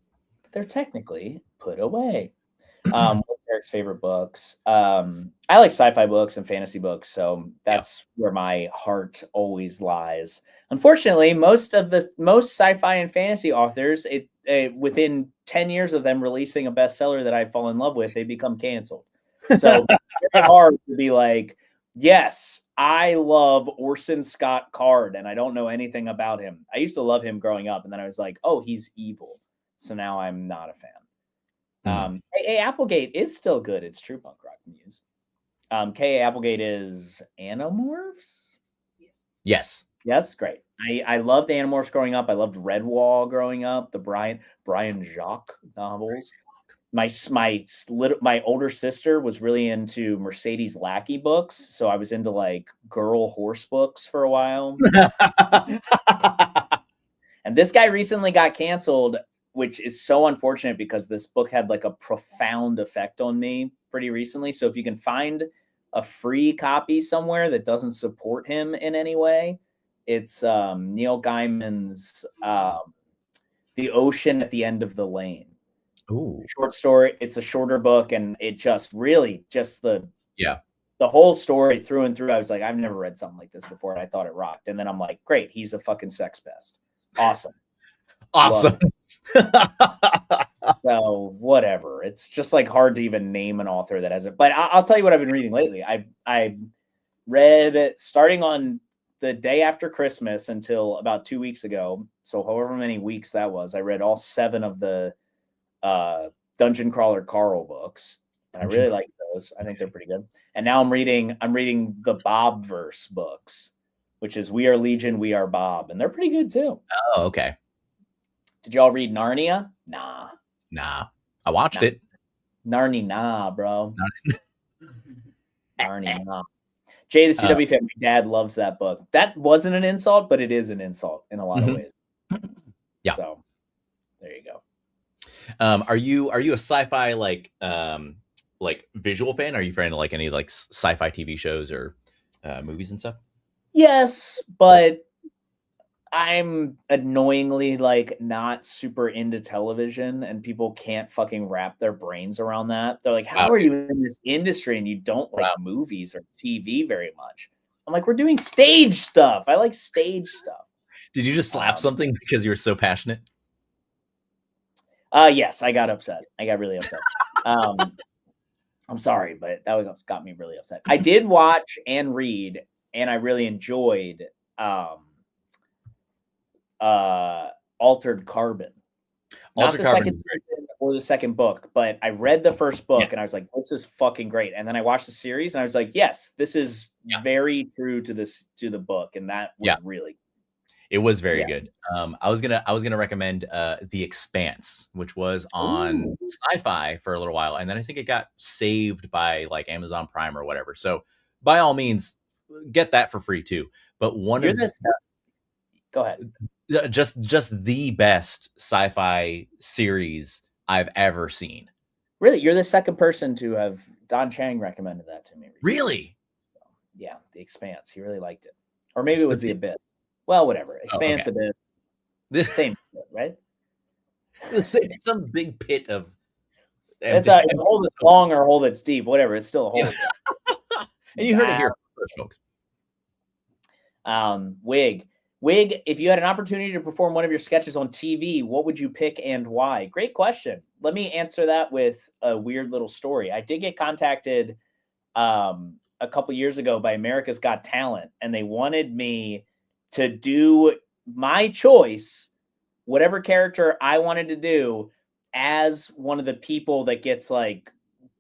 What's Eric's favorite books? I like sci-fi books and fantasy books, so that's where my heart always lies. Unfortunately, most sci-fi and fantasy authors, within 10 years of them releasing a bestseller that I fall in love with, they become canceled. So it's very hard to be like, yes, I love Orson Scott Card, and I don't know anything about him. I used to love him growing up, and then I was like, oh, he's evil. So now I'm not a fan. K.A. Applegate is still good. It's true punk rock muse. K.A. Applegate is Animorphs? Yes. Yes, great. I loved Animorphs growing up. I loved Redwall growing up, the Brian Jacques novels. My older sister was really into Mercedes Lackey books, so I was into like girl horse books for a while. And this guy recently got canceled, which is so unfortunate because this book had like a profound effect on me pretty recently. So if you can find a free copy somewhere that doesn't support him in any way, it's Neil Gaiman's The Ocean at the End of the Lane. Ooh. Short story. It's a shorter book, and it just really the whole story through and through. I was like, I've never read something like this before, and I thought it rocked. And then I'm like, great, he's a fucking sex pest. Awesome. So whatever. It's just like hard to even name an author that has it. But I'll tell you what I've been reading lately. I read starting on the day after Christmas until about 2 weeks ago. So however many weeks that was, I read all 7 of the Dungeon Crawler Carl books, and I really like those. I think they're pretty good. And now I'm reading the Bob verse books, which is We Are Legion, We Are Bob, and they're pretty good too. Oh, okay. Did y'all read Narnia? Nah. I watched it. Nah, bro. Narnia, nah. Jay, the CW fan, my dad loves that book. That wasn't an insult, but it is an insult in a lot of ways. Yeah. So there you go. Are you a sci-fi like visual fan? Are you fan of like any like sci-fi TV shows or movies and stuff? Yes, but I'm annoyingly like not super into television, and people can't fucking wrap their brains around that. They're like, Wow, "How are dude. you in this industry and you don't like Wow. movies or TV very much?" I'm like, "We're doing stage stuff. I like stage stuff." Did you just slap something because you were so passionate? Yes, I got upset. I got really upset. Um, I'm sorry, but that got me really upset. I did watch and read, and I really enjoyed um, Altered Carbon. Not Altered the Carbon second is great. season or the second book, but I read the first Yeah, book and I was like, "This is fucking great." And then I watched the series and I was like, "Yes, this is yeah, very true to the book," and that yeah. was really It was very yeah. good. I was gonna recommend The Expanse, which was on Ooh, Sci-Fi for a little while, and then I think it got saved by like Amazon Prime or whatever. So by all means, get that for free too. But one you're of this. Go ahead. just the best sci-fi series I've ever seen. Really, you're the second person to have Don Chang recommended that to me recently. Really? So, yeah, The Expanse. He really liked it, or maybe it The was The bit- Abyss. Well, whatever. oh, okay. Expanse, Abyss, same, shit, right? Some big pit of It's empty. a hole that's long or a hole that's deep, whatever. It's still a Yeah. hole. And you heard it here first, folks. Wig. Wig, if you had an opportunity to perform one of your sketches on TV, what would you pick and why? Great question. Let me answer that with a weird little story. I did get contacted a couple years ago by America's Got Talent, and they wanted me to do my choice, whatever character I wanted to do, as one of the people that gets like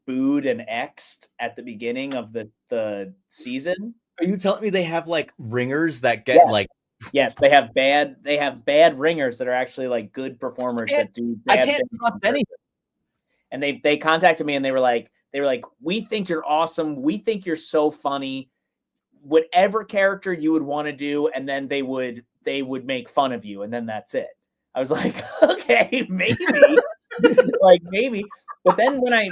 booed and X'd at the beginning of the season. Are you telling me they have like ringers that get Yes. like Yes, they have bad ringers that are actually like good performers can't that do I bad can't things trust on any. purpose. And they contacted me and they were like, "We think you're awesome. We think you're so funny. Whatever character you would want to do," and then they would make fun of you, and then that's it. I was like, "Okay, maybe." Like maybe. But then when I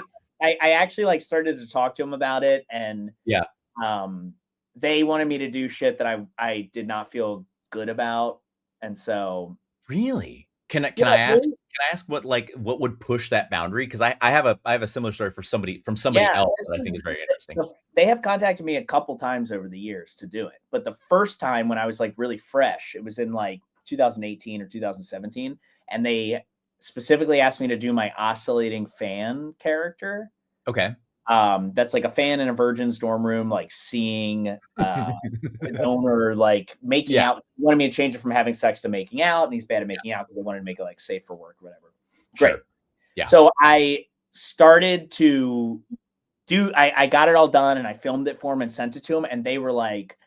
actually like started to talk to them about it, and Yeah. um they wanted me to do shit that I did not feel good about. And so Really? Can I yeah, can I ask they can I ask what would push that boundary? Because I have a similar story for somebody yeah, else this that I think was is very interesting. they have contacted me a couple times over the years to do it. But the first time when I was like really fresh, it was in like 2018 or 2017, and they specifically asked me to do my oscillating fan character. Okay. That's like a fan in a virgin's dorm room, like seeing his owner like making Yeah, out. He wanted me to change it from having sex to making out, and he's bad at making out because they wanted to make it like safe for work or whatever. Great. sure. Yeah. So I started to I got it all done and I filmed it for them and sent it to them, and they were like,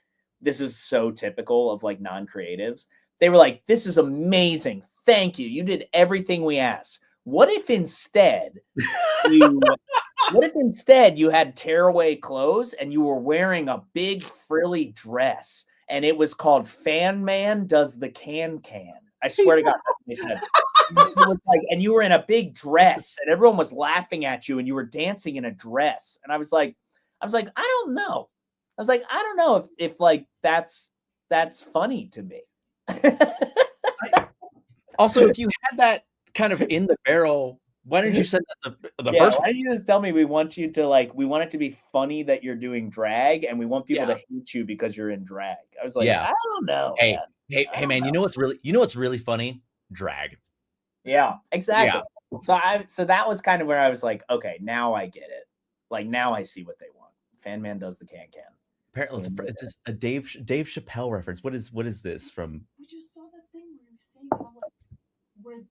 "This is so typical of like non-creatives." They were like, "This is amazing. Thank you. You did everything we asked. What if instead you what if instead you had tearaway clothes and you were wearing a big frilly dress and it was called Fan Man Does the Can Can?" I swear to God, that's what they said. It was like, and you were in a big dress and everyone was laughing at you and you were dancing in a dress. And I was like, I don't know. I was like, I don't know if like that's funny to me. Also, if you had that kind of in the barrel, why didn't you send that the Yeah, first why one? don't you just tell me we want you to like we want it to be funny that you're doing drag and we want people to Yeah. hate you because you're in drag. I was like, Yeah. I don't know, Hey, man. I hey, don't man, know. you know what's really funny? Drag. Yeah, Yeah. exactly. So that was kind of where I was like, okay, now I get it. Like now I see what they want. Fan Man does the can can. Apparently So it's a Dave Chappelle reference. What is this from? We just saw that thing where he was saying how like where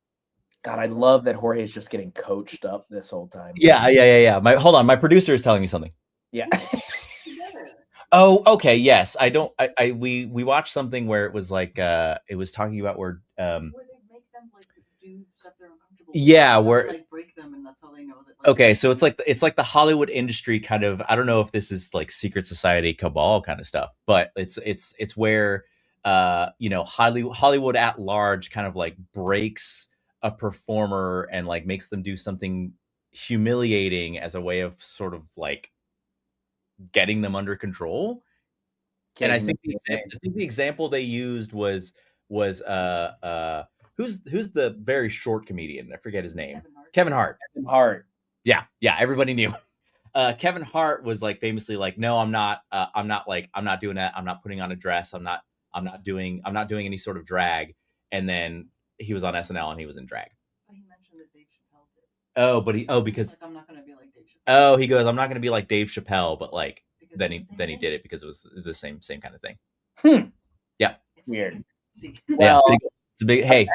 God, I love that Jorge's just getting coached up this whole time. Yeah. Hold on, my producer is telling me something. Yeah. together. Oh, okay, yes. I don't I we watched something where it was like it was talking about where Where they make them like do stuff they're uncomfortable with. yeah, That's how where they, like break them, and that's how they know that. Like, okay, so it's like the Hollywood industry kind of I don't know if this is like secret society cabal kind of stuff, but it's where you know Hollywood at large kind of like breaks a performer and like makes them do something humiliating as a way of sort of like getting them under control. And I Can't think even say the example they used was who's the very short comedian? I forget his name. Kevin Hart. Kevin Hart. Yeah, everybody knew. Kevin Hart was like famously like, no, I'm not doing that. I'm not putting on a dress. I'm not doing any sort of drag. And then he was on SNL and he was in drag. But he mentioned that Dave Chappelle did. Because like, I'm not gonna be like Dave Chappelle. Oh, he goes, I'm not gonna be like Dave Chappelle, but like Because then it's the he same did thing. it because it was the same kind of thing. Yeah. It's Weird. See. Well, it's a big hey.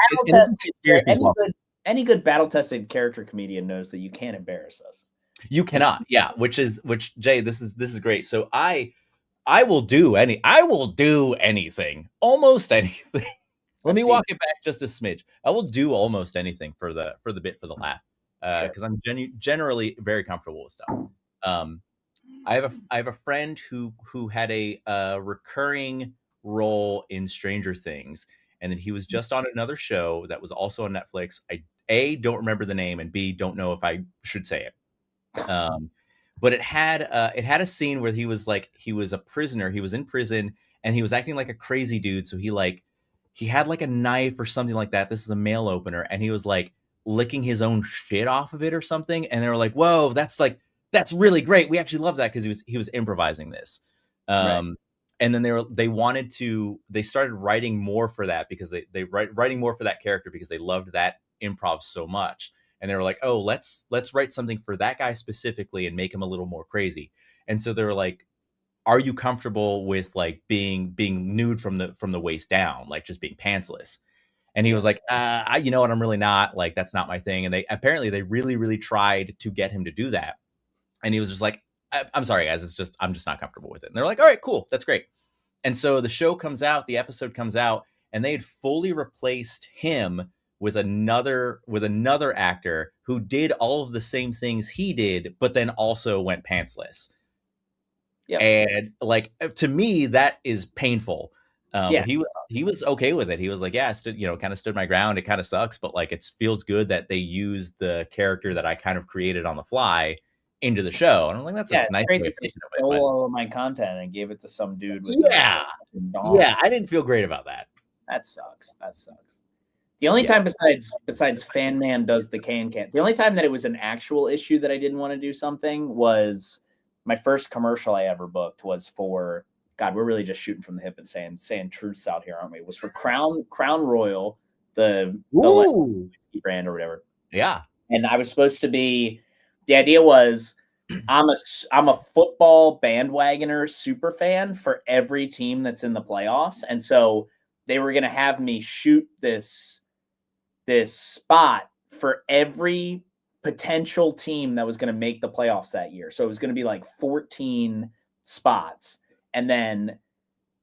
Any good battle-tested character comedian knows that you can't embarrass us. You cannot. Yeah, which Jay, this is great. So I will do anything, almost anything. Let me walk it back just a smidge. I will do almost anything for the laugh, because I'm generally very comfortable with stuff. I have a friend who had a recurring role in Stranger Things, and then he was just on another show that was also on Netflix. I don't remember the name, and B, don't know if I should say it. But it had a scene where he was a prisoner. He was in prison and he was acting like a crazy dude. So he had like a knife or something like that. This is a mail opener, and he was like licking his own shit off of it or something. And they were like, "Whoa, that's really great. We actually love that," because he was improvising this. Right. And then they started writing more for that because writing more for that character because they loved that improv so much. And they were like, "Oh, let's write something for that guy specifically and make him a little more crazy." And so they were like, "Are you comfortable with like being nude from the waist down, like just being pantsless?" And he was like, you know what, I'm really not. Like, that's not my thing." And they really, really tried to get him to do that. And he was just like, I'm sorry, guys. I'm just not comfortable with it. And they're like, "All right, cool. That's great." And so the episode comes out, and they had fully replaced him with another actor who did all of the same things he did, but then also went pantsless. Yeah. And like, to me, that is painful. But he was okay with it. He was like, "Yeah, kind of stood my ground. It kind of sucks, but like, it feels good that they used the character that I kind of created on the fly into the show." And I'm like, that's a nice way of thinking of it. Stole all of my content and gave it to some dude with Yeah, I didn't feel great about that. That sucks. The only time besides Fan Man does the can, the only time that it was an actual issue that I didn't want to do something was my first commercial I ever booked was for, God, we're really just shooting from the hip and saying truths out here, aren't we? It was for Crown Royal, the whiskey brand or whatever. Yeah. And I was supposed to be, the idea was I'm a football bandwagoner super fan for every team that's in the playoffs. And so they were going to have me shoot this spot for every potential team that was going to make the playoffs that year. So it was going to be like 14 spots. And then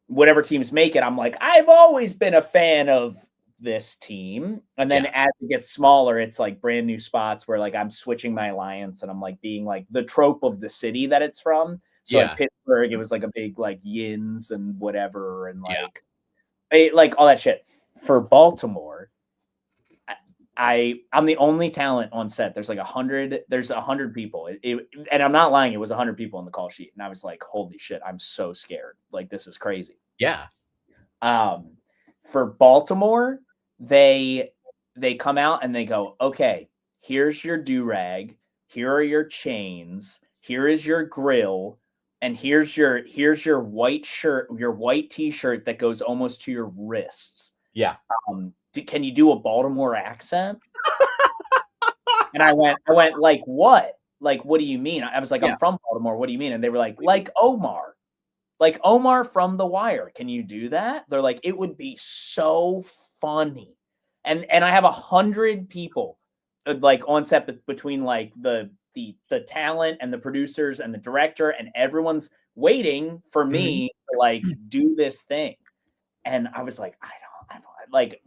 whatever teams make it, I'm like, I've always been a fan of this team. And then as it gets smaller, it's like brand new spots where like I'm switching my alliance and I'm like being like the trope of the city that it's from. So like Pittsburgh, it was like a big like yins and whatever and like all that shit. For Baltimore, I'm the only talent on set. There's like 100 people. And I'm not lying, it was 100 people on the call sheet. And I was like, holy shit, I'm so scared. Like, this is crazy. Yeah. For Baltimore, they come out and they go, "Okay, here's your do-rag, here are your chains, here is your grill, and here's your white shirt, your white t-shirt that goes almost to your wrists. Yeah. Can you do a Baltimore accent?" And I went, like, what? Like, what do you mean? I was like, I'm from Baltimore. What do you mean? And they were like Omar. Like Omar from The Wire. Can you do that? They're like, it would be so funny. And I have 100 people like on set between like the talent and the producers and the director, and everyone's waiting for me to like do this thing. And I was like, I don't like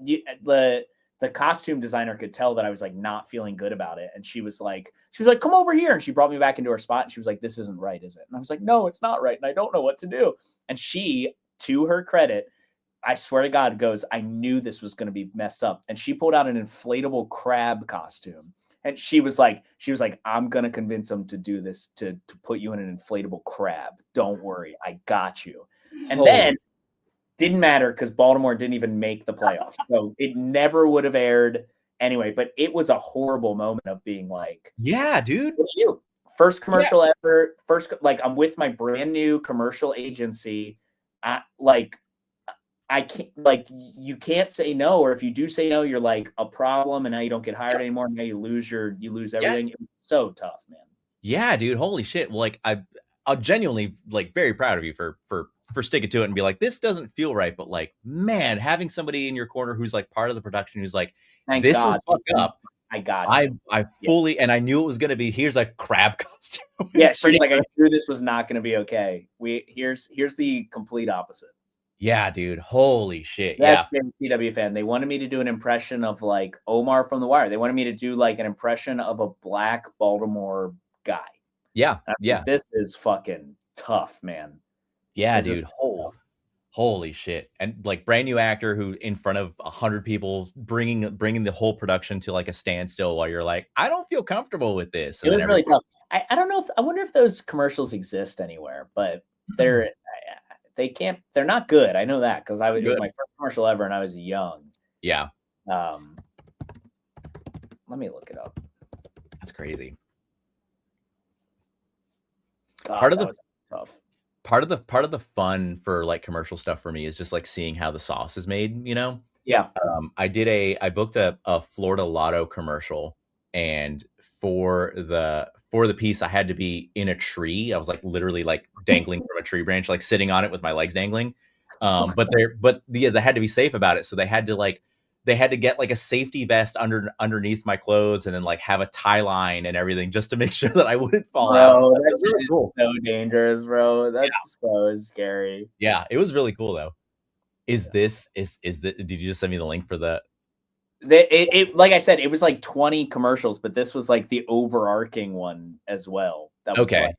the costume designer could tell that I was like not feeling good about it. And she was like, "Come over here." And she brought me back into her spot. And she was like, "This isn't right, is it?" And I was like, "No, it's not right. And I don't know what to do." And she, to her credit, I swear to God, goes, "I knew this was going to be messed up." And she pulled out an inflatable crab costume. And she was like, "I'm going to convince him to do this, to put you in an inflatable crab. Don't worry. I got you." And then didn't matter because Baltimore didn't even make the playoffs. So it never would have aired anyway. But it was a horrible moment of being like, yeah, dude. what do you? First commercial ever. First, like I'm with my brand new commercial agency. I can't, like, you can't say no, or if you do say no, you're like a problem, and now you don't get hired anymore. Now you lose everything. Yes. It was so tough, man. Yeah, dude. Holy shit. Well, like I'm genuinely like very proud of you for sticking to it and be like, this doesn't feel right. But like, man, having somebody in your corner who's like part of the production who's like, Thank this God. will fuck up. I got you. I fully, and I knew it was going to be, here's a crab costume. Yeah, she's like, I knew this was not going to be okay. Here's the complete opposite. Yeah, dude. Holy shit. That's Yeah. CW fan. They wanted me to do an impression of like Omar from The Wire. They wanted me to do like an impression of a black Baltimore guy. Yeah. Yeah. Like, this is fucking tough, man. Yeah, dude. Holy shit. And like brand new actor who in front of 100 people bringing the whole production to like a standstill while you're like, I don't feel comfortable with this. And it was really tough. I don't know I wonder if those commercials exist anywhere, but they're not good. I know that because it was my first commercial ever and I was young. Yeah. Let me look it up. That's crazy. God, part of that was tough. Part of the fun for like commercial stuff for me is just like seeing how the sauce is made, you know? Yeah. I booked a Florida Lotto commercial, and for the piece I had to be in a tree. I was like literally like dangling from a tree branch, like sitting on it with my legs dangling. But they had to be safe about it. So they had to get like a safety vest underneath my clothes and then like have a tie line and everything just to make sure that I wouldn't fall out. That's really cool. So dangerous, bro. That's so scary. Yeah, it was really cool though. Did you just send me the link for the like I said, it was like 20 commercials, but this was like the overarching one as well. That was okay.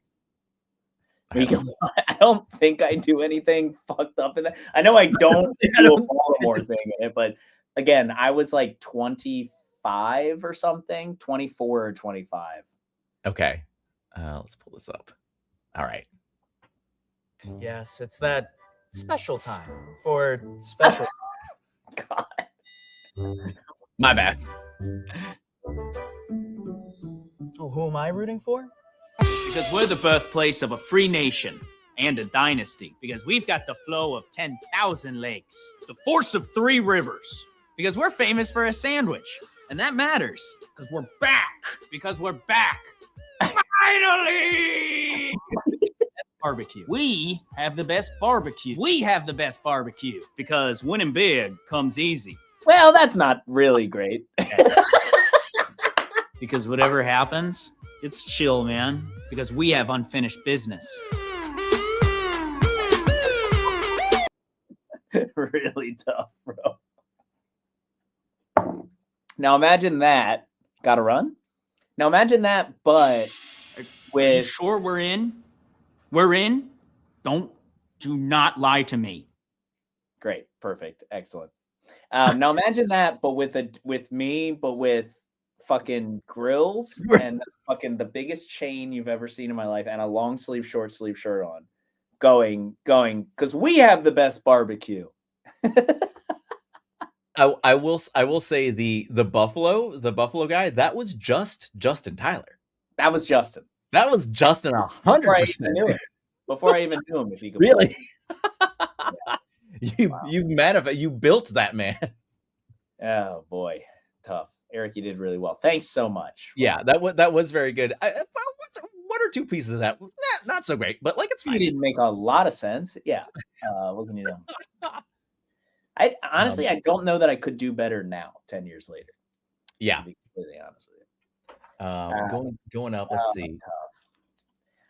I don't think I do anything fucked up in that. I know I don't do a Baltimore thing in it, but again, I was like 25 or something, 24 or 25. Okay. Let's pull this up. All right. Yes, it's that special time for special. God. My bad. Oh, who am I rooting for? Because we're the birthplace of a free nation and a dynasty. Because we've got the flow of 10,000 lakes, the force of 3 rivers. Because we're famous for a sandwich, and that matters. Because we're back. Because we're back. Finally! Barbecue. We have the best barbecue. We have the best barbecue. Because winning big comes easy. Well, that's not really great. Because whatever happens, it's chill, man. Because we have unfinished business. Really tough, bro. Now imagine that. Gotta run? Now imagine that, but with... Are you sure we're in? We're in? Do not lie to me. Great. Perfect. Excellent. Now imagine that, but with fucking grills and fucking the biggest chain you've ever seen in my life and a long sleeve, short sleeve shirt on, going, because we have the best barbecue. I will say the Buffalo guy, that was just Justin Tyler. That was Justin. That was Justin 100%. Before I even knew him, if he could really. Yeah. You built that man. Oh boy, tough. Eric, you did really well. Thanks so much. Yeah, that was very good. One or two pieces of that, not so great, but like it's fine. You didn't make a lot of sense. Yeah. What can you do? I honestly, I don't know that I could do better now, 10 years later. Yeah. To be completely honest with you. Going up. Let's see. Tough.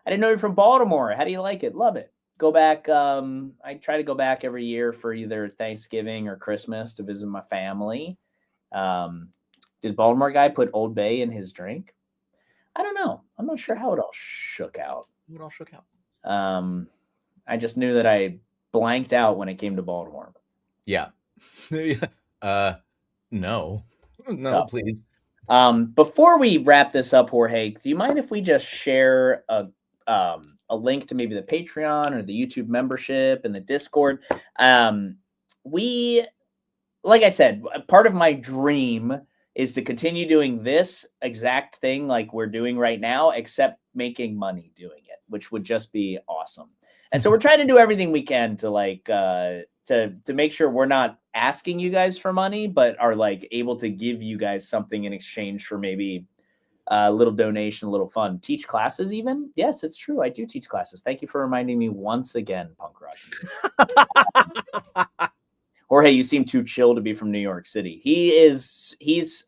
I didn't know you're from Baltimore. How do you like it? Love it. Go back. I try to go back every year for either Thanksgiving or Christmas to visit my family. Did Baltimore guy put Old Bay in his drink? I don't know. I'm not sure how it all shook out. I just knew that I blanked out when it came to Baltimore. Yeah. No, Tough. please. Before we wrap this up, Jorge, do you mind if we just share a a link to maybe the Patreon or the YouTube membership and the Discord. We, like I said, part of my dream is to continue doing this exact thing like we're doing right now, except making money doing it, which would just be awesome. And so we're trying to do everything we can to like to make sure we're not asking you guys for money, but are like able to give you guys something in exchange for maybe a little donation, a little fun. Teach classes even? Yes, it's true. I do teach classes. Thank you for reminding me once again, Punk Rock. Jorge, you seem too chill to be from New York City. He's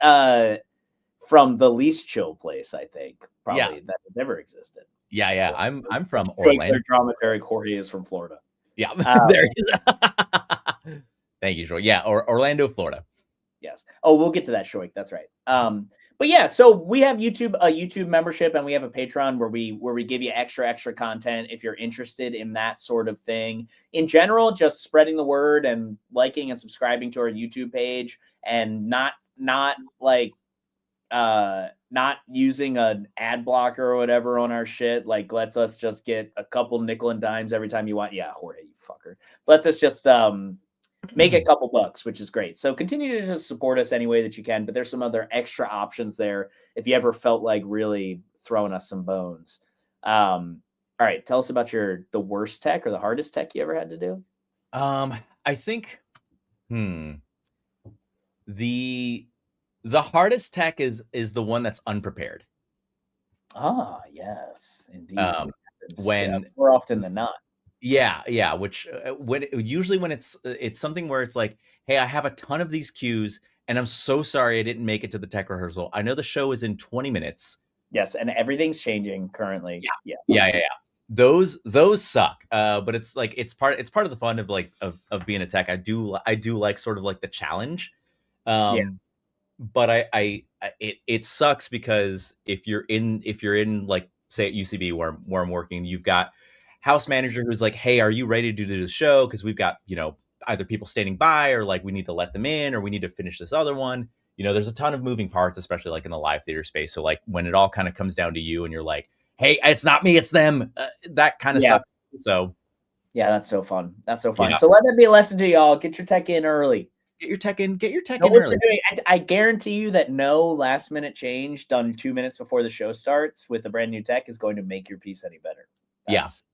from the least chill place, I think, probably that has ever existed. Yeah. I'm from Orlando. Dramatic Jorge is from Florida. Yeah, there he is. Thank you, Shoik. Yeah, Orlando, Florida. Yes. Oh, we'll get to that, Shoik. That's right. But yeah, so we have a YouTube membership, and we have a Patreon where we give you extra content if you're interested in that sort of thing. In general, just spreading the word and liking and subscribing to our YouTube page, and not using an ad blocker or whatever on our shit, like lets us just get a couple nickel and dimes every time you want. Yeah, Jorge, you fucker. Lets us just make a couple bucks, which is great. So continue to just support us any way that you can, but there's some other extra options there if you ever felt like really throwing us some bones. All right, tell us about the worst tech or the hardest tech you ever had to do. I think the hardest tech is the one that's unprepared. Ah, yes, indeed. When more often than not. Yeah. Which when it's something where it's like, hey, I have a ton of these cues, and I'm so sorry I didn't make it to the tech rehearsal. I know the show is in 20 minutes. Yes, and everything's changing currently. Yeah. Those suck. But it's like it's part of the fun of like of being a tech. I do like sort of like the challenge. But it sucks because if you're in like say at UCB where I'm working, you've got house manager who's like, hey, are you ready to do the show? Because we've got, either people standing by, or like we need to let them in, or we need to finish this other one. There's a ton of moving parts, especially like in the live theater space. So like when it all kind of comes down to you and you're like, hey, it's not me, it's them. That kind of sucks. So yeah, that's so fun. Yeah. So let that be a lesson to y'all. Get your tech in early. Get your tech in Know early. I guarantee you that no last minute change done 2 minutes before the show starts with a brand new tech is going to make your piece any better. That's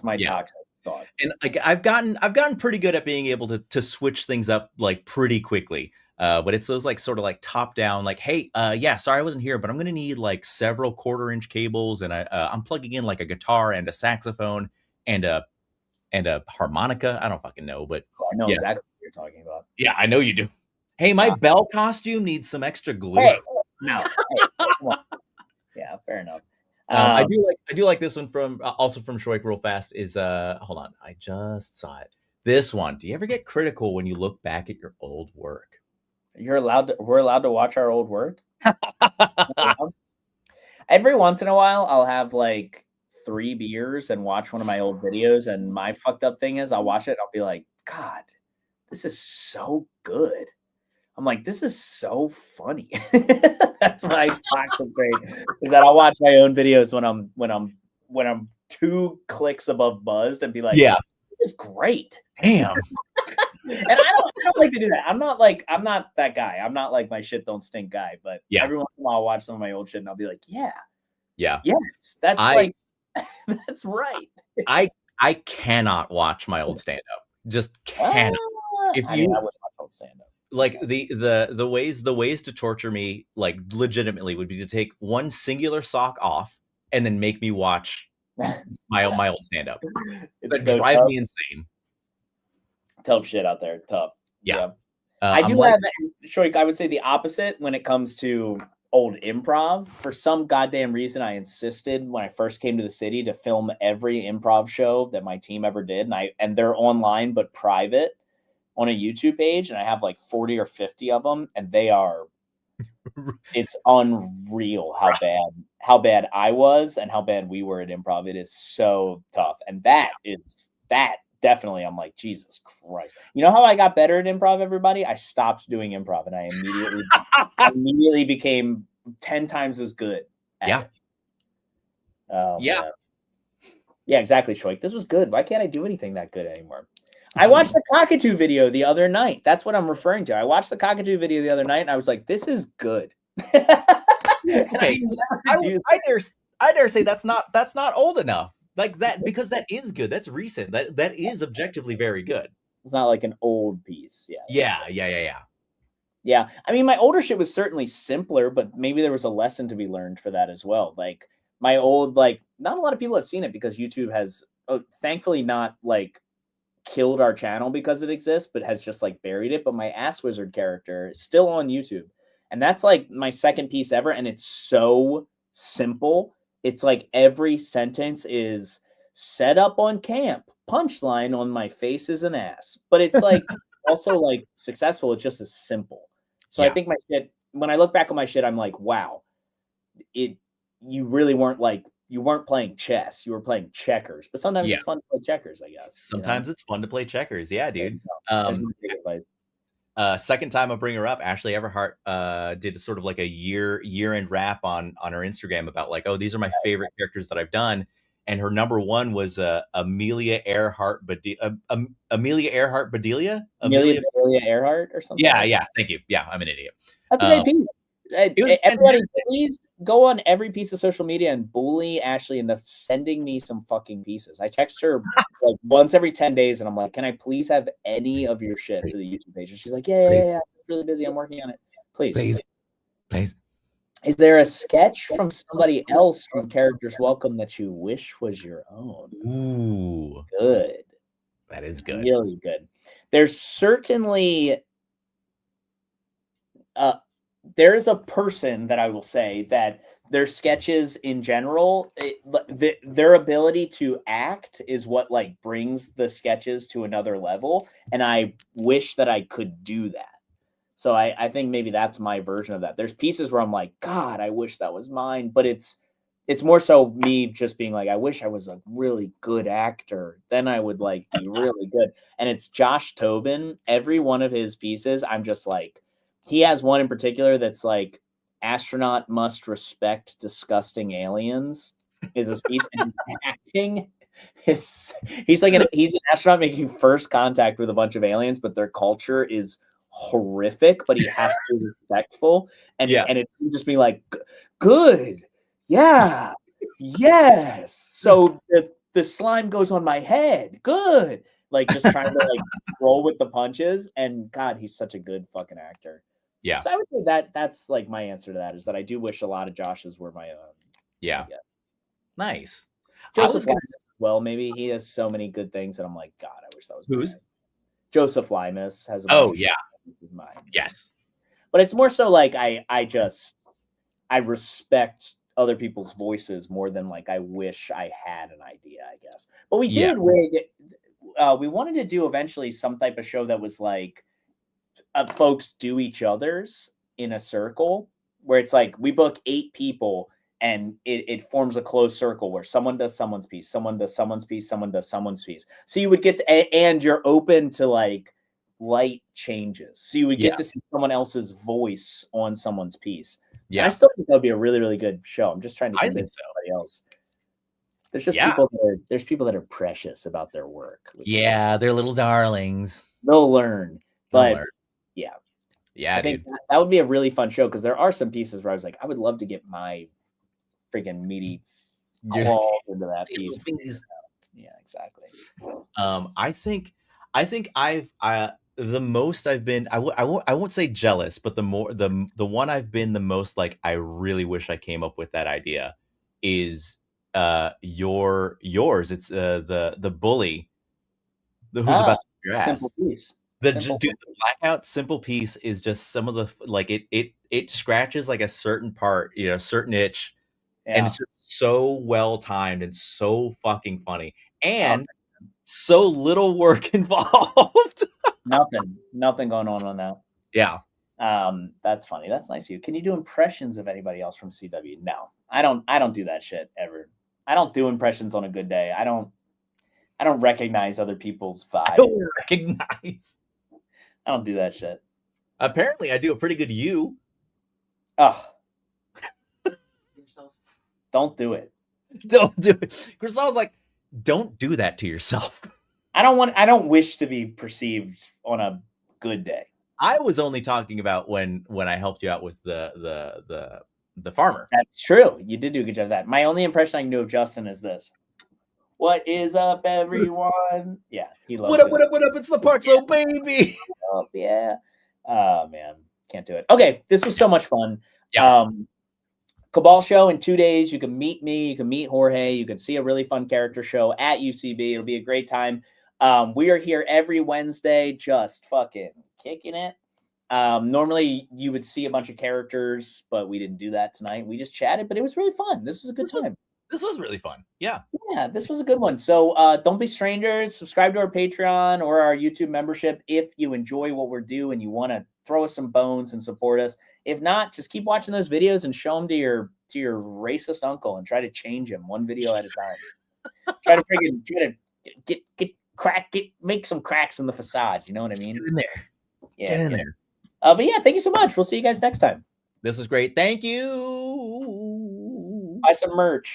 my toxic thought. And like I've gotten pretty good at being able to switch things up like pretty quickly. But it's those like sort of like top down, like, hey, sorry I wasn't here, but I'm gonna need like several 1/4-inch cables, and I'm plugging in like a guitar and a saxophone and a harmonica. I don't fucking know, but I know exactly what you're talking about. Yeah, I know you do. Hey, my bell costume needs some extra glue. Hey, no. Yeah, fair enough. I do like this one from also from Shoik real fast is hold on, I just saw it. This one. Do you ever get critical when you look back at your old work? We're allowed to watch our old work. Every once in a while, I'll have like 3 beers and watch one of my old videos, and my fucked up thing is I'll watch it and I'll be like, God, this is so good. I'm like, this is so funny. That's my toxic trait, is that I'll watch my own videos when I'm 2 clicks above buzzed and be like, yeah, this is great. Damn. And I don't like to do that. I'm not that guy. I'm not like my shit don't stink guy, but every once in a while I'll watch some of my old shit and I'll be like, yes, that's right. I cannot watch my old stand-up. Just cannot. I would watch old stand-up. Like the ways to torture me, like legitimately, would be to take one singular sock off and then make me watch my old stand-up. That so drive me insane. Tough shit out there. Tough. Yeah. I do have Shoik, I would say the opposite when it comes to old improv. For some goddamn reason, I insisted when I first came to the city to film every improv show that my team ever did, and they're online but private on a YouTube page, and I have like 40 or 50 of them, and they are it's unreal how bad I was and how bad we were at improv. It is so tough. And that definitely, I'm like, Jesus Christ. You know how I got better at improv, everybody? I stopped doing improv, and I immediately became 10 times as good at it. Yeah. Man. Yeah, exactly, Shoik. This was good. Why can't I do anything that good anymore? I watched the cockatoo video the other night. That's what I'm referring to. I watched the cockatoo video the other night, and I was like, "This is good." Okay, I dare say that's not old enough. Like that, because that is good. That's recent. That is objectively very good. It's not like an old piece. Yeah. Yeah. I mean, my older shit was certainly simpler, but maybe there was a lesson to be learned for that as well. Like my old, like, not a lot of people have seen it because YouTube has thankfully not like killed our channel because it exists, but has just like buried it. But my Ass Wizard character is still on YouTube. And that's like my second piece ever. And it's so simple. It's like every sentence is set up on camp. Punchline on my face is an ass. But it's like also like successful. It's just as simple. So I think my shit, when I look back on my shit, I'm like, wow, you really weren't like, you weren't playing chess. You were playing checkers. But sometimes it's fun to play checkers, I guess. Sometimes it's fun to play checkers. Yeah, dude. That's my big advice. Second time I'll bring her up. Ashley Everhart did sort of like a year-end wrap on her Instagram about like, oh, these are my favorite characters that I've done, and her number one was Amelia Earhart Bedelia. Amelia Earhart or something. Yeah. Thank you. Yeah, I'm an idiot. That's a great piece. Everybody, please go on every piece of social media and bully Ashley into sending me some fucking pieces. I text her like once every 10 days, and I'm like, "Can I please have any of your shit for the YouTube page?" And she's like, "Yeah, I'm really busy. I'm working on it. Please." Is there a sketch from somebody else from Characters Welcome that you wish was your own? Ooh, good. That is good. Really good. There's certainly there is a person that I will say that their sketches in general, their ability to act is what like brings the sketches to another level. And I wish that I could do that. So I think maybe that's my version of that. There's pieces where I'm like, God, I wish that was mine. But it's more so me just being like, I wish I was a really good actor. Then I would like be really good. And it's Josh Tobin. Every one of his pieces, I'm just like, he has one in particular that's like, astronaut must respect disgusting aliens is his piece. And acting, he's like he's an astronaut making first contact with a bunch of aliens, but their culture is horrific, but he has to be respectful. And it just be like, good. Yeah. Yes. So the slime goes on my head. Good. Like just trying to like roll with the punches. And God, he's such a good fucking actor. Yeah. So I would say that's like my answer to that is that I do wish a lot of Josh's were my own. Yeah. Nice. Joseph Limas as well. Maybe he has so many good things that I'm like, God, I wish that was who's mine. Joseph Limas has a bunch of mine. Yes. But it's more so like I respect other people's voices more than like I wish I had an idea, I guess. But we did we wanted to do eventually some type of show that was like folks do each other's in a circle where it's like we book 8 people and it forms a closed circle where someone does someone's piece, someone does someone's piece, someone does someone's piece. So you would get to, and you're open to like light changes. So you would get to see someone else's voice on someone's piece. Yeah. And I still think that would be a really, really good show. I'm just trying to convince somebody else. There's just people that are precious about their work. Yeah, they're little darlings. They'll learn. But yeah, I think that would be a really fun show because there are some pieces where I was like, I would love to get my freaking meaty claws into that piece. Yeah, exactly. I think I've the most I've been I won't say jealous, but the one I've been the most like I really wish I came up with that idea is yours. It's the bully who's about your ass. Simple piece. The blackout simple piece is just some of the like it scratches like a certain part, a certain itch, and it's just so well timed and so fucking funny and so little work involved. Nothing going on that. Yeah. That's funny. That's nice of you. Can you do impressions of anybody else from CW? No, I don't do that shit ever. I don't do impressions on a good day. I don't recognize other people's vibes. I don't do that shit. Apparently, I do a pretty good you. Oh. Don't do it. Don't do it. Crystal's like, Don't do that to yourself. I don't wish to be perceived on a good day. I was only talking about when I helped you out with the farmer. That's true. You did do a good job of that. My only impression I can do of Justin is this. What is up, everyone? Yeah, he loves What up, it. what up, what up? It's the Partso baby. Oh, yeah. Oh, man. Can't do it. Okay, this was so much fun. Yeah. Cabal show in 2 days. You can meet me. You can meet Jorge. You can see a really fun character show at UCB. It'll be a great time. We are here every Wednesday just fucking kicking it. Normally, you would see a bunch of characters, but we didn't do that tonight. We just chatted, but it was really fun. This was a good time. This was really fun. Yeah. Yeah, this was a good one. So don't be strangers. Subscribe to our Patreon or our YouTube membership if you enjoy what we're doing and you want to throw us some bones and support us. If not, just keep watching those videos and show them to your racist uncle and try to change him one video at a time. try to make some cracks in the facade. You know what I mean? Get in there. Yeah, Get in there. But yeah, thank you so much. We'll see you guys next time. This is great. Thank you. Buy some merch.